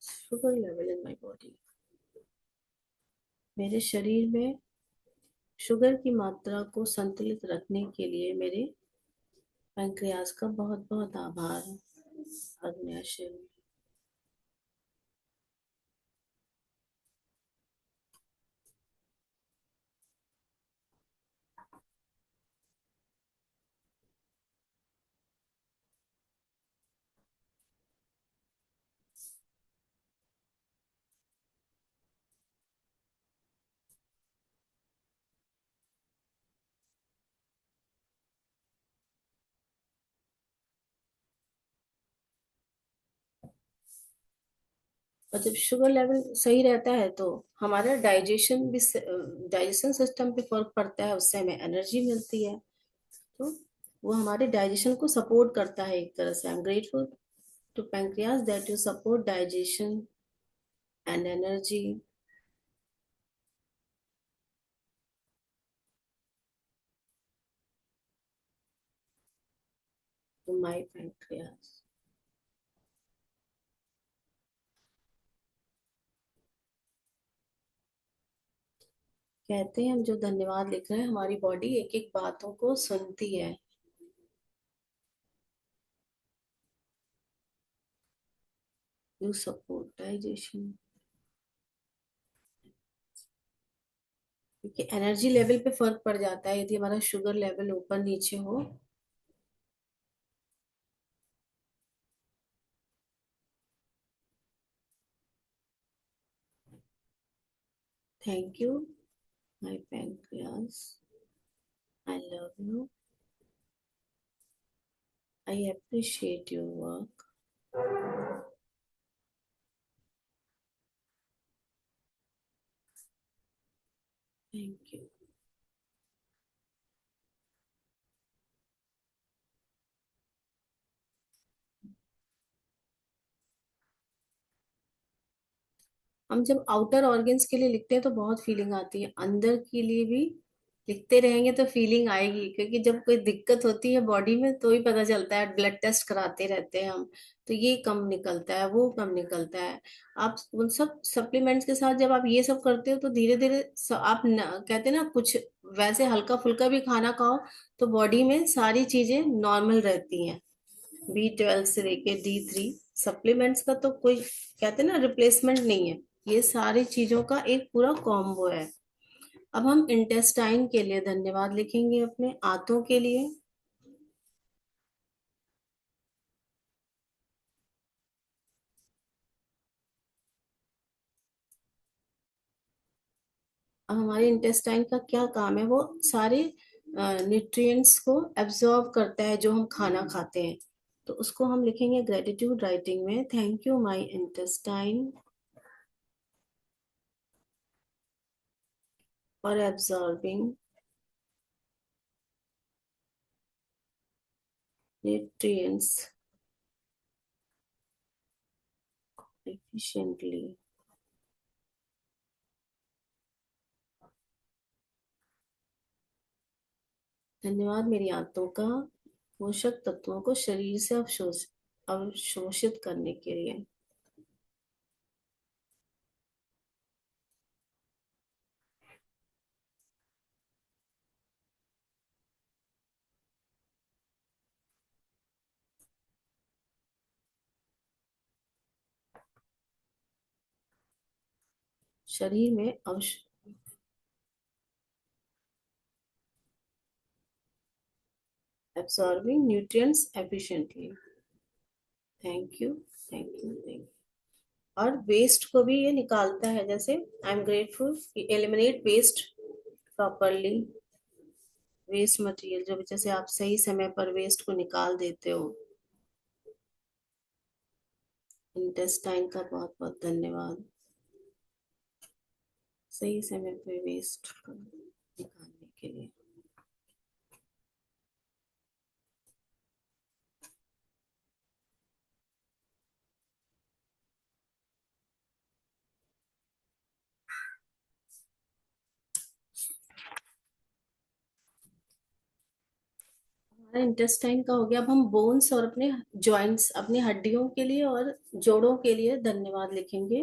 Sugar level in my body. मेरे शरीर में शुगर की मात्रा को संतुलित रखने के लिए मेरे पैंक्रियाज का बहुत बहुत आभार। अग्न्याशय। और जब शुगर लेवल सही रहता है तो हमारा डाइजेशन सिस्टम पे फर्क पड़ता है, उससे हमें एनर्जी मिलती है। तो वो हमारे डाइजेशन को सपोर्ट करता है एक तरह से। I am grateful to pancreas that you support digestion and energy. To my pancreas. कहते हैं हम जो धन्यवाद लिख रहे हैं, हमारी बॉडी एक एक बातों को सुनती है। You support digestion. क्योंकि एनर्जी लेवल पे फर्क पड़ जाता है यदि हमारा शुगर लेवल ऊपर नीचे हो। Thank you my pancreas. I love you. I appreciate your work. Thank you. हम जब आउटर ऑर्गन्स के लिए लिखते हैं तो बहुत फीलिंग आती है, अंदर के लिए भी लिखते रहेंगे तो फीलिंग आएगी। क्योंकि जब कोई दिक्कत होती है बॉडी में तो ही पता चलता है, ब्लड टेस्ट कराते रहते हैं हम, तो ये कम निकलता है, वो कम निकलता है। आप उन सब सप्लीमेंट्स के साथ जब आप ये सब करते हो तो धीरे धीरे आप कहते हैं ना, कुछ वैसे हल्का फुल्का भी खाना खाओ तो बॉडी में सारी चीजें नॉर्मल रहती हैं। B12 से लेके D3 सप्लीमेंट्स का तो कोई कहते हैं ना रिप्लेसमेंट नहीं है। ये सारी चीजों का एक पूरा कॉम्बो है। अब हम इंटेस्टाइन के लिए धन्यवाद लिखेंगे, अपने आंतों के लिए। अब हमारे इंटेस्टाइन का क्या काम है, वो सारे न्यूट्रिएंट्स को एब्जॉर्ब करता है जो हम खाना खाते हैं। तो उसको हम लिखेंगे ग्रेटिट्यूड राइटिंग में, thank you my intestine for absorbing nutrients efficiently. धन्यवाद मेरी आंतों का पोषक तत्वों को शरीर से अवशोषित करने के लिए। शरीर में absorbing nutrients efficiently। Thank you, thank you, thank you. और वेस्ट को भी ये निकालता है, जैसे I am grateful, eliminate waste properly. Waste material जो, जैसे आप सही समय पर वेस्ट को निकाल देते हो। इंटेस्टाइन का बहुत बहुत धन्यवाद, सही समय पर वेस्ट को निकालने के लिए। हमारा इंटेस्टाइन का हो गया। अब हम बोन्स और अपने जॉइंट्स, अपनी हड्डियों के लिए और जोड़ों के लिए धन्यवाद लिखेंगे।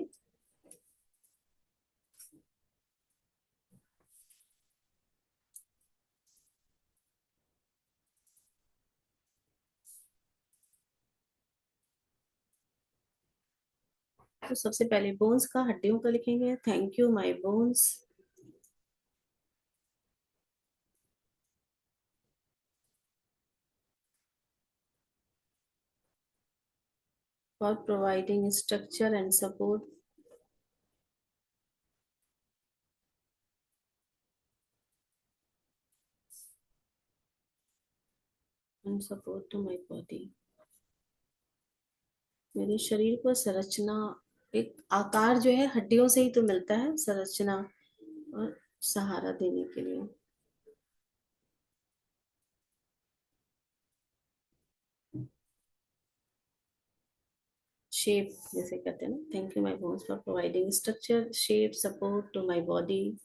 तो सबसे पहले बोन्स का, हड्डियों का लिखेंगे, thank you my bones for providing structure and support to my body. मेरे शरीर को संरचना, एक आकार जो है हड्डियों से ही तो मिलता है, संरचना और सहारा देने के लिए। शेप जैसे कहते हैं ना, thank you my bones for providing structure, shape, support to my body.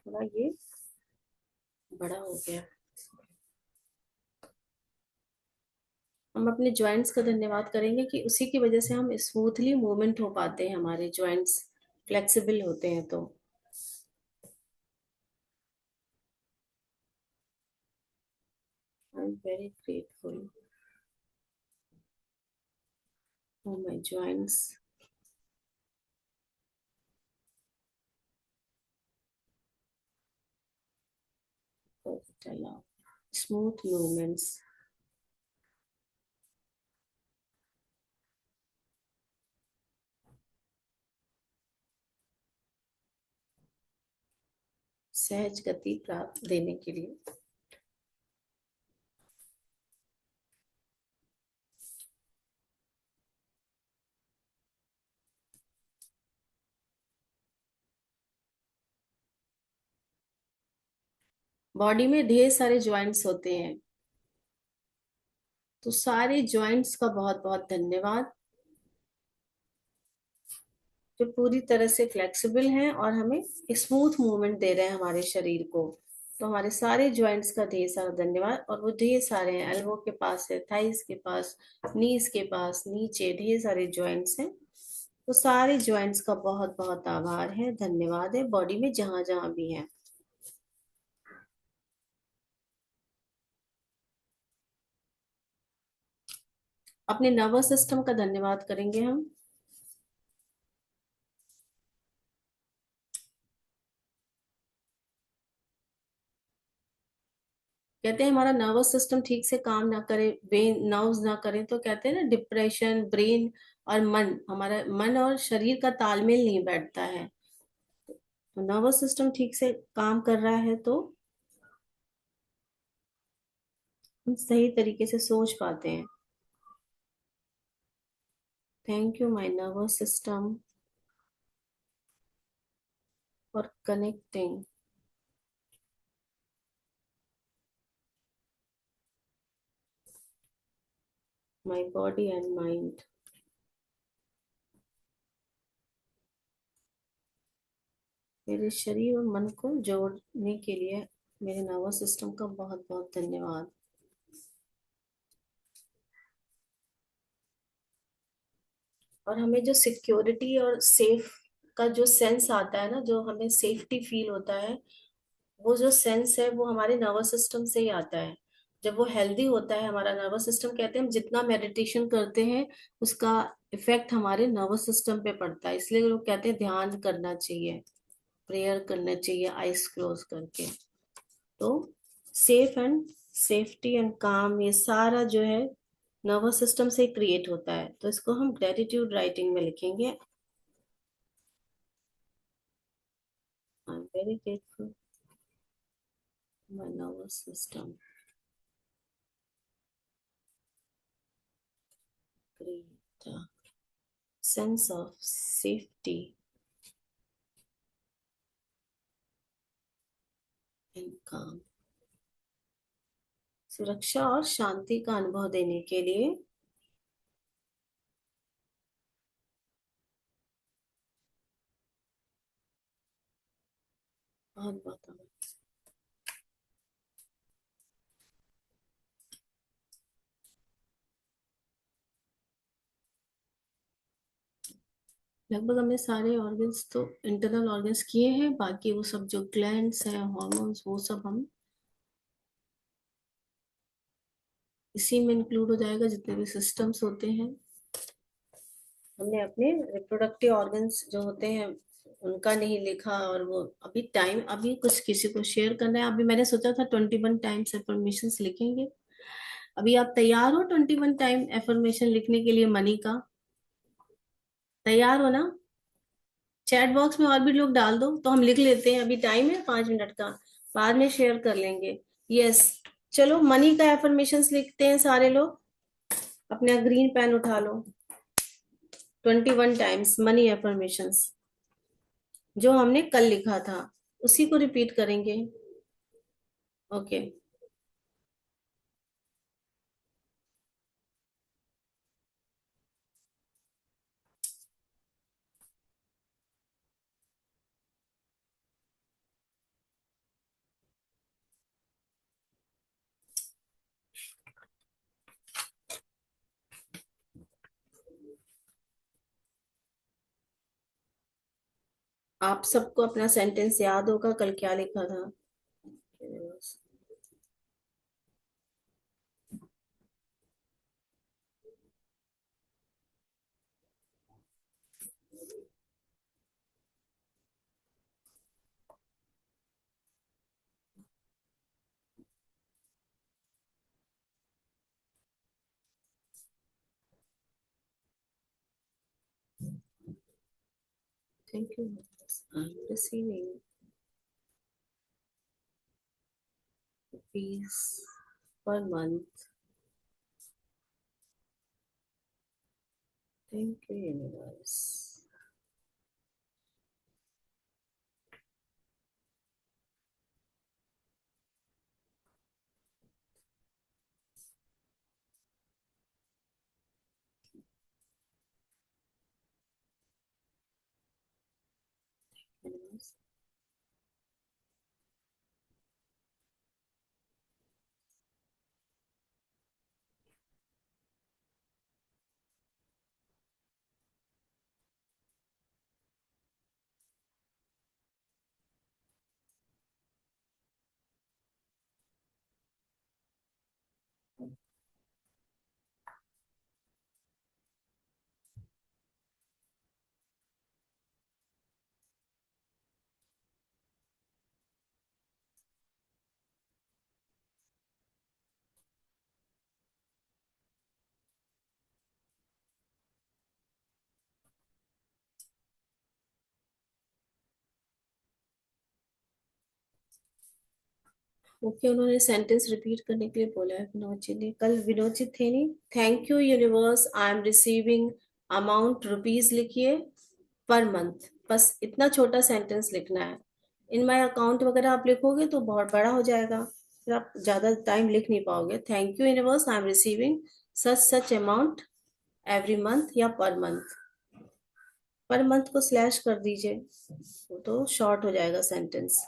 थोड़ा ये बड़ा हो गया। हम अपने जॉइंट्स का धन्यवाद करेंगे कि उसी की वजह से हम स्मूथली मूवमेंट हो पाते हैं, हमारे जॉइंट्स फ्लेक्सिबल होते हैं। तो I am very grateful for my joints for smooth movements. सहज गति प्राप्त देने के लिए। बॉडी में ढेर सारे जॉइंट्स होते हैं, तो सारे जॉइंट्स का बहुत बहुत धन्यवाद, जो पूरी तरह से फ्लेक्सिबल हैं और हमें स्मूथ मूवमेंट दे रहे हैं हमारे शरीर को। तो हमारे सारे जॉइंट्स का ढेर सारा धन्यवाद। और वो ढेर सारे हैं, एल्बो के पास है, थाइस के पास, नीज के पास, नीचे ढेर सारे जॉइंट्स हैं। तो सारे जॉइंट्स का बहुत बहुत आभार है, धन्यवाद है, बॉडी में जहां जहां भी है। अपने नर्वस सिस्टम का धन्यवाद करेंगे हम। कहते हैं हमारा नर्वस सिस्टम ठीक से काम ना करे, ब्रेन नर्व्स ना करें, तो कहते हैं ना डिप्रेशन, ब्रेन और मन, हमारा मन और शरीर का तालमेल नहीं बैठता है। तो नर्वस सिस्टम ठीक से काम कर रहा है तो हम सही तरीके से सोच पाते हैं। Thank you my nervous system for connecting my body and mind. मेरे शरीर और मन को जोड़ने के लिए मेरे नर्वस सिस्टम का बहुत बहुत धन्यवाद। और हमें जो सिक्योरिटी और सेफ का जो सेंस आता है ना, जो हमें सेफ्टी फील होता है, वो जो सेंस है वो हमारे नर्वस सिस्टम से ही आता है। जब वो हेल्दी होता है हमारा नर्वस सिस्टम, कहते हैं हम जितना मेडिटेशन करते हैं उसका इफेक्ट हमारे नर्वस सिस्टम पे पड़ता है। इसलिए लोग कहते हैं ध्यान करना चाहिए, प्रेयर करना चाहिए आइस क्लोज करके। तो सेफ एंड सेफ्टी एंड काम, ये सारा जो है नर्वस सिस्टम से क्रिएट होता है। तो इसको हम ग्रेटिट्यूड राइटिंग में लिखेंगे। आई am very grateful my nervous system create sense of safety and काम। सुरक्षा और शांति का अनुभव देने के लिए बहुत बहुत आभार। लगभग हमने सारे ऑर्गन्स तो इंटरनल ऑर्गन्स किए हैं, बाकी वो सब जो ग्लैंड्स हैं, हॉर्मोन्स, वो सब हम इसी में इंक्लूड हो जाएगा, जितने भी सिस्टम्स होते हैं। हमने अपने रिप्रोडक्टिव ऑर्गन्स जो होते हैं उनका नहीं लिखा, और वो अभी टाइम, अभी कुछ किसी को शेयर करना है। अभी मैंने सोचा था 21 टाइम्स एफर्मेशन लिखेंगे। अभी आप तैयार हो 21 टाइम एफर्मेशन लिखने के लिए मनी का? तैयार हो ना? चैट बॉक्स में और भी लोग डाल दो तो हम लिख लेते हैं। अभी टाइम है 5 मिनट का, बाद में शेयर कर लेंगे। यस, चलो मनी का एफर्मेशंस लिखते हैं सारे लोग। अपना ग्रीन पेन उठा लो। 21 टाइम्स मनी एफर्मेशंस, जो हमने कल लिखा था उसी को रिपीट करेंगे। ओके। आप सबको अपना सेंटेंस याद होगा कल क्या लिखा था? Thank you. I am receiving peace per month. Thank you universe. Okay, उन्होंने सेंटेंस रिपीट करने के लिए बोला है विनोद जी ने। कल विनोद जी थे नहीं। Thank you universe, I am receiving amount rupees लिखिए पर मंथ। बस इतना छोटा सेंटेंस लिखना है। इन माय अकाउंट वगैरह आप लिखोगे तो बहुत बड़ा हो जाएगा, फिर आप ज्यादा टाइम लिख नहीं पाओगे। Thank you universe, I am receiving such such amount every month या पर मंथ। पर मंथ को स्लैश कर दीजिए तो शॉर्ट हो जाएगा सेंटेंस।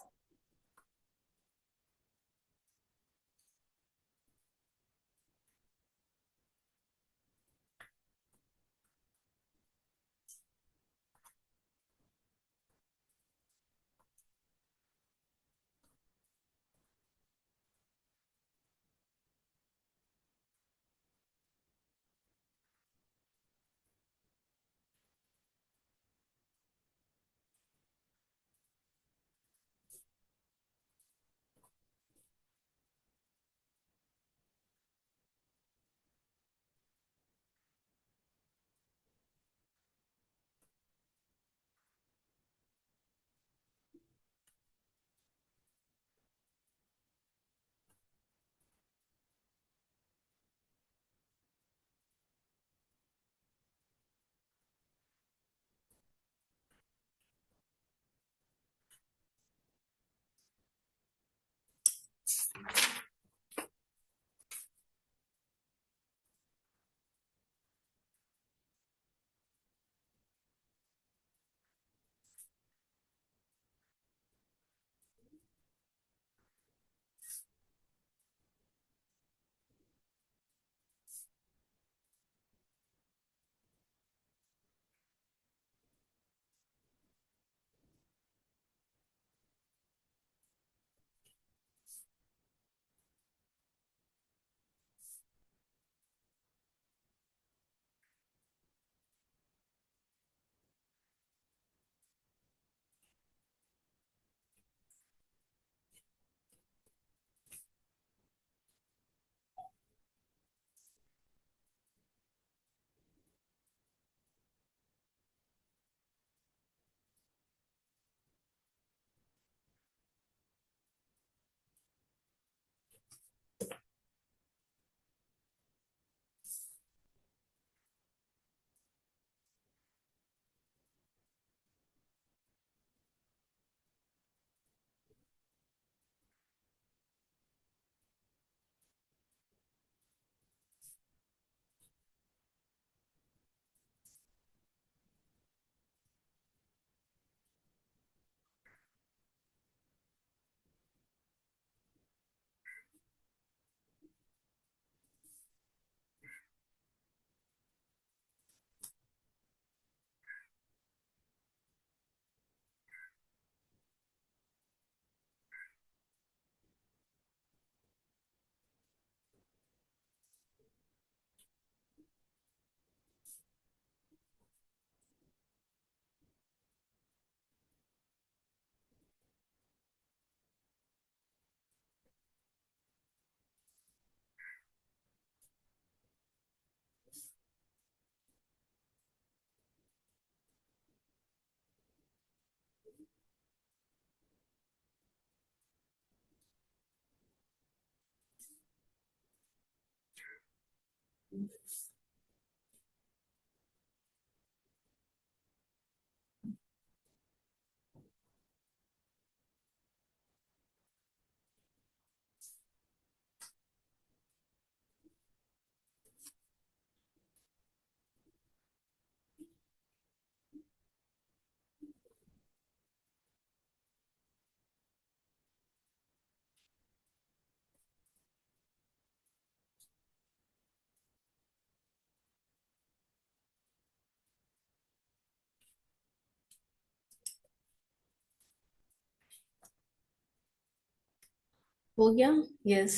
हो गया। यस।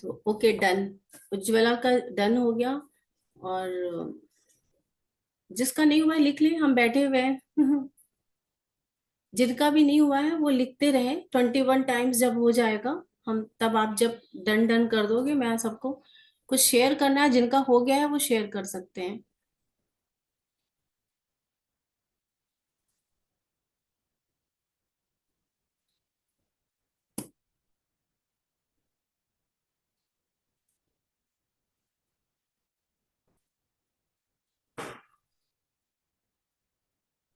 तो ओके, डन। उज्ज्वला का डन हो गया। और जिसका नहीं हुआ है लिख ले, हम बैठे हुए हैं। जिनका भी नहीं हुआ है वो लिखते रहे, 21 टाइम्स जब हो जाएगा हम तब, आप जब डन डन कर दोगे मैं सबको कुछ शेयर करना है, जिनका हो गया है वो शेयर कर सकते हैं।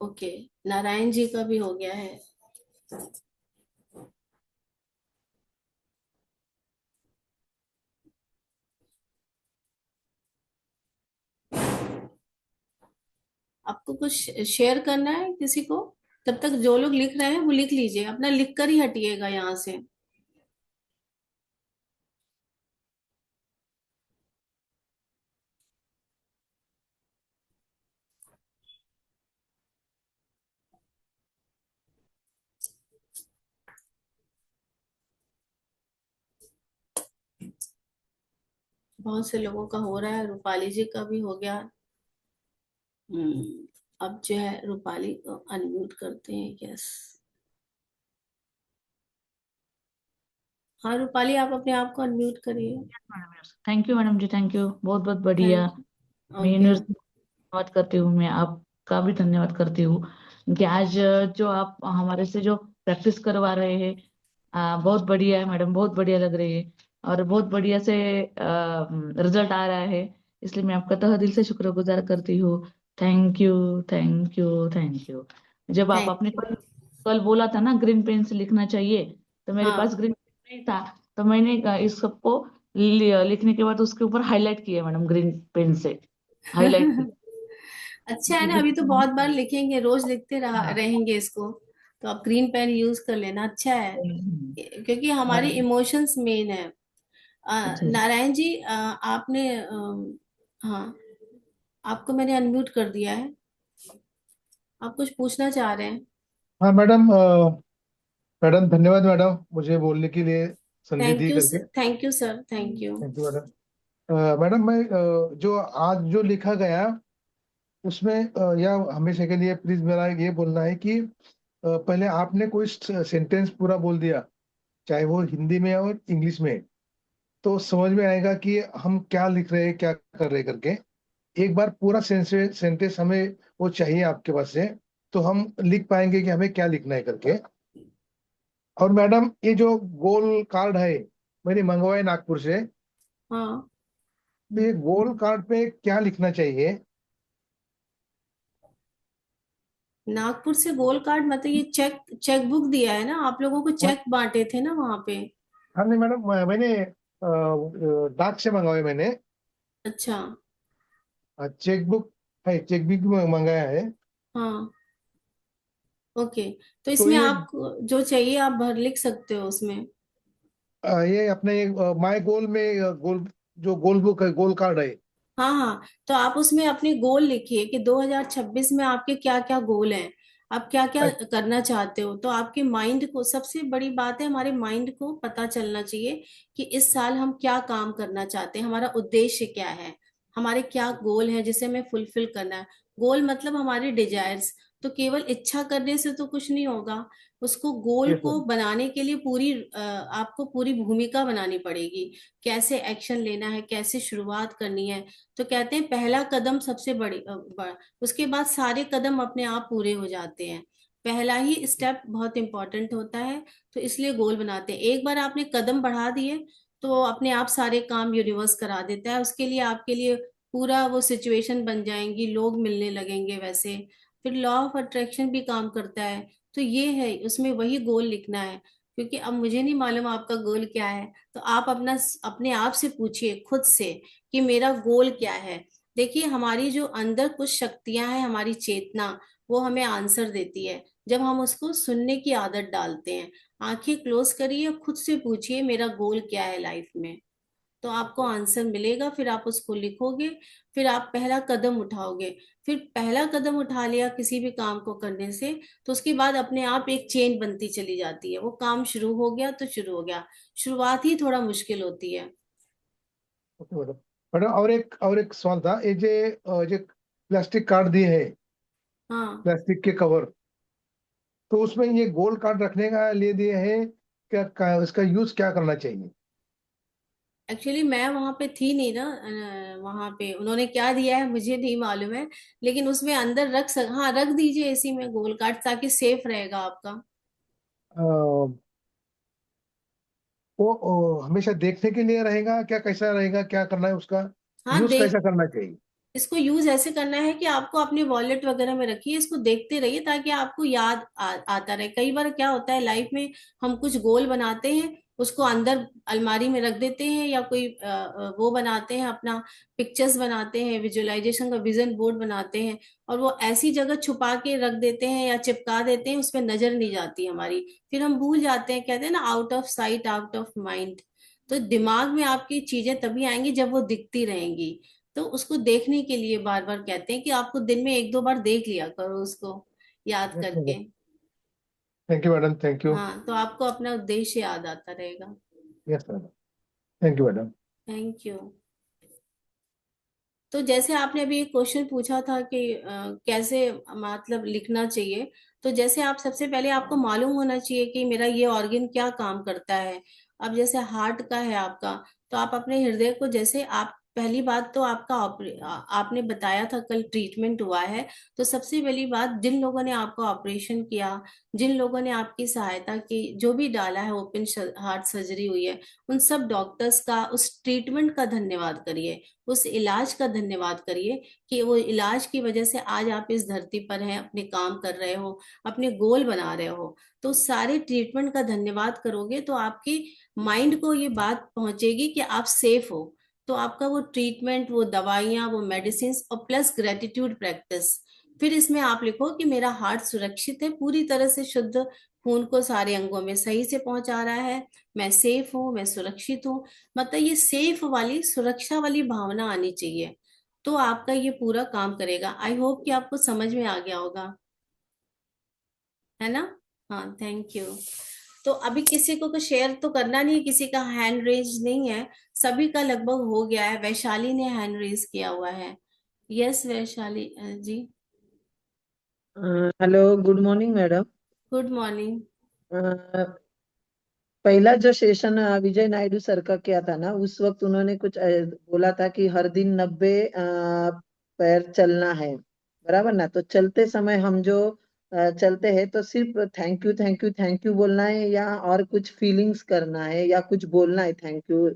ओके, नारायण जी का भी हो गया है। आपको कुछ शेयर करना है किसी को? तब तक जो लोग लिख रहे हैं वो लिख लीजिए, अपना लिख कर ही हटिएगा यहाँ से। बहुत से लोगों का हो रहा है, रूपाली जी का भी हो गया। अब जो है रूपाली को अनम्यूट करते हैं, यस। हाँ रूपाली, आप अपने आप को अनम्यूट करिए। Thank you madam ji, thank you, बहुत बहुत बढ़िया। थैंक मैं ओके। यूनिवर्स धन्यवाद करती हूँ, मैं आपका भी धन्यवाद करती हूँ कि आज जो आप हमारे से जो प्रैक्टिस करवा रहे हैं, बहुत बढ़िया है मैडम, बहुत बढ़िया लग रही है और बहुत बढ़िया से रिजल्ट आ रहा है। इसलिए मैं आपका तहे दिल से शुक्रगुजार करती हूँ। Thank you, thank you, thank you. जब आप थैंक आपने कल कल बोला था ना ग्रीन पेन से लिखना चाहिए, तो मेरे पास हाँ। ग्रीन पेन नहीं था। तो मैंने इस सबको लिखने के बाद उसके ऊपर हाईलाइट किया मैडम, ग्रीन पेन से हाईलाइट की। अच्छा है ना, अभी तो बहुत बार लिखेंगे, रोज लिखते हाँ। रहेंगे इसको। तो आप ग्रीन पेन यूज कर लेना, अच्छा है। क्योंकि हमारे और इमोशंस मेन है। अच्छा जी। नारायण जी, आपने हाँ, आपको मैंने अनम्यूट कर दिया है। आप कुछ पूछना चाह रहे हैं? हाँ मैडम, मैडम धन्यवाद मैडम मुझे बोलने के लिए संधि थैंक दी यू, करके। Thank you sir, thank you. Thank you madam. Madam मैं जो आज जो लिखा गया उसमें या हमेशा के लिए प्लीज मेरा ये बोलना है कि पहले आपने कोई सेंटेंस पूरा बोल दिया, चाहे वो हिंदी में और इंग्लिश में, तो समझ में आएगा कि हम क्या लिख रहे हैं क्या कर रहे हैं करके। एक बार पूरा सेंटेंस हमें वो चाहिए आपके पास से, तो हम लिख पाएंगे कि हमें क्या लिखना है करके। और मैडम ये जो गोल कार्ड है मैंने मंगवाया नागपुर से, हाँ, तो ये गोल कार्ड पे क्या लिखना चाहिए? नागपुर से गोल्ड कार्ड मतलब ये चेक बुक दिया है ना, आप लोगों को हाँ। चेक बांटे थे ना वहां पे? हाँ, नहीं मैडम, मैंने डाक से मंगवाया मैंने। अच्छा। चेक बुक है, चेक बुक मंगाया है। हाँ, ओके। तो तो इसमें ये आप जो चाहिए आप भर लिख सकते हो उसमें। ये अपने माय गोल में गोल, जो गोल बुक है, गोल कार्ड है। हाँ हाँ, तो आप उसमें अपने गोल लिखिए कि 2026 में आपके क्या क्या गोल हैं। आप क्या क्या अच्छा। करना चाहते हो, तो आपके माइंड को, सबसे बड़ी बात है हमारे माइंड को पता चलना चाहिए कि इस साल हम क्या काम करना चाहते हैं, हमारा उद्देश्य क्या है, हमारे क्या गोल हैं जिसे हमें फुलफिल करना है। गोल मतलब हमारे डिजायर्स। तो केवल इच्छा करने से तो कुछ नहीं होगा। उसको गोल यस को मैडम। बनाने के लिए पूरी आपको पूरी भूमिका बनानी पड़ेगी। कैसे एक्शन लेना है, कैसे शुरुआत करनी है। तो कहते हैं पहला कदम सबसे उसके बाद सारे कदम अपने आप पूरे हो जाते हैं। पहला ही स्टेप बहुत इंपॉर्टेंट होता है। तो इसलिए गोल बनाते हैं, एक बार आपने कदम बढ़ा दिए तो अपने आप सारे काम यूनिवर्स करा देता है। उसके लिए आपके लिए पूरा वो सिचुएशन बन जाएंगी, लोग मिलने लगेंगे वैसे। फिर लॉ ऑफ अट्रैक्शन भी काम करता है। तो ये है, उसमें वही गोल लिखना है। क्योंकि अब मुझे नहीं मालूम आपका गोल क्या है। तो आप अपने आप से पूछिए खुद से कि मेरा गोल क्या है। देखिए, हमारी जो अंदर कुछ शक्तियां हैं, हमारी चेतना, वो हमें आंसर देती है जब हम उसको सुनने की आदत डालते हैं। आंखें क्लोज करिए, खुद से पूछिए मेरा गोल क्या है लाइफ में। तो आपको आंसर मिलेगा, फिर आप उसको लिखोगे। फिर आप पहला कदम उठाओगे। फिर पहला कदम उठा लिया किसी भी काम को करने से, तो उसके बाद अपने आप एक चेन बनती चली जाती है। वो काम शुरू हो गया तो शुरू हो गया। शुरुआत ही थोड़ा मुश्किल होती है। Okay madam. मैडम और एक सवाल था, ये जो प्लास्टिक कार्ड दिए है, हाँ, प्लास्टिक के कवर, तो उसमें ये गोल कार्ड रखने का लिए दिए हैं, इसका यूज क्या करना चाहिए? एक्चुअली मैं वहां पे थी नहीं ना, वहां पे उन्होंने क्या दिया है मुझे नहीं मालूम है। लेकिन उसमें अंदर हाँ, रख दीजिए इसी में गोल कार्ड, ताकि सेफ रहेगा आपका। अ, वो हमेशा देखने के लिए रहेगा क्या, कैसा रहेगा, क्या करना है उसका, हाँ यूज कैसा देख करना चाहिए? इसको यूज ऐसे करना है कि आपको अपने वॉलेट वगैरह में रखिए, इसको देखते रहिए ताकि आपको याद आता रहे। कई बार क्या होता है लाइफ में, हम कुछ गोल बनाते हैं, उसको अंदर अलमारी में रख देते हैं, या कोई वो बनाते हैं अपना, पिक्चर्स बनाते हैं, विजुअलाइजेशन का विजन बोर्ड बनाते हैं, और वो ऐसी जगह छुपा के रख देते हैं या चिपका देते हैं, उस पर नजर नहीं जाती हमारी, फिर हम भूल जाते हैं। कहते हैं ना, out of sight out of mind. तो दिमाग में आपकी चीजें तभी आएंगी जब वो दिखती रहेंगी। तो उसको देखने के लिए बार बार कहते हैं कि आपको दिन में एक दो बार देख लिया करो उसको, याद यस मैडम। करके। Thank you madam, thank you. हाँ, तो आपको अपना उद्देश्य याद आता रहेगा। Yes madam, thank you madam. Thank you. तो जैसे आपने अभी एक क्वेश्चन पूछा था कि कैसे मतलब लिखना चाहिए, तो जैसे आप सबसे पहले आपको मालूम होना चाहिए कि मेरा ये ऑर्गन क्या काम करता है। अब जैसे हार्ट का है आपका, तो आप अपने हृदय को, जैसे आप पहली बात तो आपका आपने बताया था कल ट्रीटमेंट हुआ है, तो सबसे पहली बात, जिन लोगों ने आपका ऑपरेशन किया, जिन लोगों ने आपकी सहायता की, जो भी डाला है, ओपन हार्ट सर्जरी हुई है, उन सब डॉक्टर्स का, उस ट्रीटमेंट का धन्यवाद करिए, उस इलाज का धन्यवाद करिए, कि वो इलाज की वजह से आज आप इस धरती पर हैं, अपने काम कर रहे हो, अपने गोल बना रहे हो। तो सारे ट्रीटमेंट का धन्यवाद करोगे तो आपकी माइंड को ये बात पहुंचेगी कि आप सेफ हो। तो आपका वो ट्रीटमेंट, वो दवाइयाँ, वो मेडिसिन, और प्लस ग्रेटिट्यूड प्रैक्टिस। फिर इसमें आप लिखो कि मेरा हार्ट सुरक्षित है, पूरी तरह से शुद्ध खून को सारे अंगों में सही से पहुंचा रहा है, मैं सेफ हूँ, मैं सुरक्षित हूँ। मतलब ये सेफ वाली, सुरक्षा वाली भावना आनी चाहिए, तो आपका ये पूरा काम करेगा। आई होप कि आपको समझ में आ गया होगा, है ना? हाँ, थैंक यू। तो अभी किसी को कुछ शेयर तो करना नहीं है, किसी का हैंड रेज नहीं है, सभी का लगभग हो गया है। वैशाली ने हैंड रेज किया हुआ है। Yes Vaishali ji. Hello, good morning madam. Good morning. पहला जो सेशन विजय नायडू सर का किया था ना, उस वक्त उन्होंने कुछ बोला था कि हर दिन 90 पैर चलना है, बराबर ना? तो चलते समय हम जो चलते हैं, तो सिर्फ thank you thank you thank you बोलना है, या और कुछ फीलिंग्स करना है, या कुछ बोलना है थैंक यू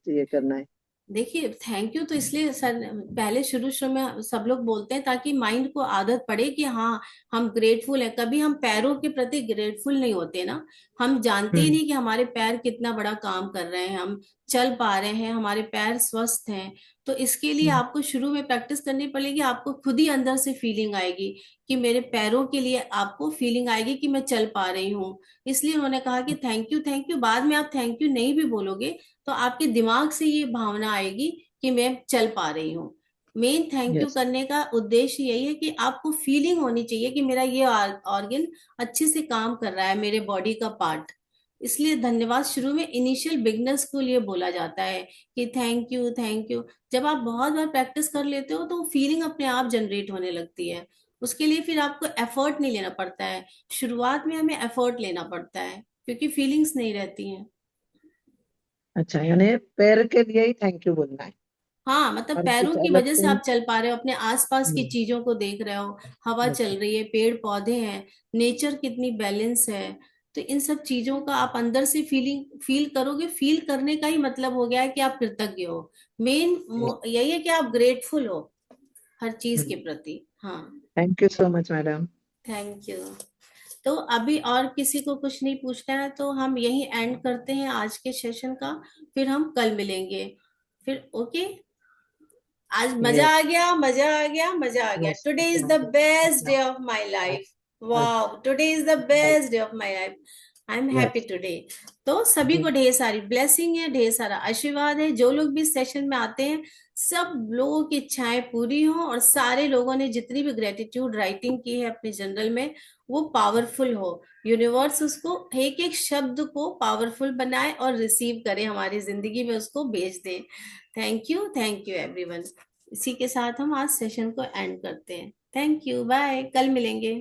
ये करना है? देखिए, थैंक यू तो इसलिए सर पहले शुरू शुरू में सब लोग बोलते हैं, ताकि माइंड को आदत पड़े कि हाँ, हम ग्रेटफुल है। कभी हम पैरों के प्रति ग्रेटफुल नहीं होते ना, हम जानते ही हम्म। नहीं कि हमारे पैर कितना बड़ा काम कर रहे हैं, हम चल पा रहे हैं, हमारे पैर स्वस्थ हैं। तो इसके लिए हम्म। आपको शुरू में प्रैक्टिस करनी पड़ेगी, आपको खुद ही अंदर से फीलिंग आएगी, कि मेरे पैरों के लिए आपको फीलिंग आएगी कि मैं चल पा रही हूँ। इसलिए उन्होंने कहा कि थैंक यू थैंक यू, बाद में आप थैंक यू नहीं भी बोलोगे, तो आपके दिमाग से ये भावना आएगी कि मैं चल पा रही हूँ। Main thank you yes. करने का उद्देश्य यही है कि आपको फीलिंग होनी चाहिए कि मेरा ये ऑर्गन अच्छे से काम कर रहा है, मेरे बॉडी का पार्ट। इसलिए धन्यवाद शुरू में इनिशियल बिगनर्स को लिए बोला जाता है कि थैंक यू थैंक यू। जब आप बहुत बार प्रैक्टिस कर लेते हो तो फीलिंग अपने आप जनरेट होने लगती है। उसके लिए फिर आपको एफर्ट नहीं लेना पड़ता है, शुरुआत में हमें एफर्ट लेना पड़ता है क्योंकि फीलिंग्स नहीं रहती हैं। अच्छा, यानी पैर के लिए ही थैंक यू बोलना है, हाँ, मतलब और पैरों कुछ की अलग वजह से से? आप चल पा रहे हो, अपने आसपास की हम्म। चीजों को देख रहे हो, हवा चल अच्छा। रही है, पेड़ पौधे हैं, नेचर कितनी बैलेंस है। तो इन सब चीजों का आप अंदर से फील करोगे। फील करने का ही मतलब हो गया है कि आप कृतज्ञ हो। मेन यही है कि आप ग्रेटफुल हो हर चीज के प्रति। हाँ, thank you so much madam. Thank you. तो अभी और किसी को कुछ नहीं पूछना है तो हम यही एंड करते हैं आज के सेशन का। फिर हम कल मिलेंगे। फिर ओके। आज मजा यस। आ गया, मजा आ गया, मजा आ गया। यस। टुडे इज द अच्छा। बेस्ट अच्छा। Day of my life. अच्छा। Wow, today is the best day of my life. I am happy yes. Today. तो सभी को ढेर सारी ब्लेसिंग है, ढेर सारा आशीर्वाद है। जो लोग भी सेशन में आते हैं, सब लोगों की इच्छाएं पूरी हो, और सारे लोगों ने जितनी भी ग्रेटिट्यूड राइटिंग की है अपने जनरल में, वो पावरफुल हो। यूनिवर्स उसको एक एक शब्द को पावरफुल बनाए और रिसीव करे, हमारी जिंदगी में उसको भेज दे। Thank you everyone. इसी के साथ हम आज सेशन को एंड करते हैं। थैंक यू, बाय, कल मिलेंगे।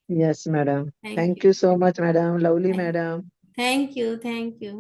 Yes madam. Thank thank you. You so much madam, lovely madam. Thank you, thank you.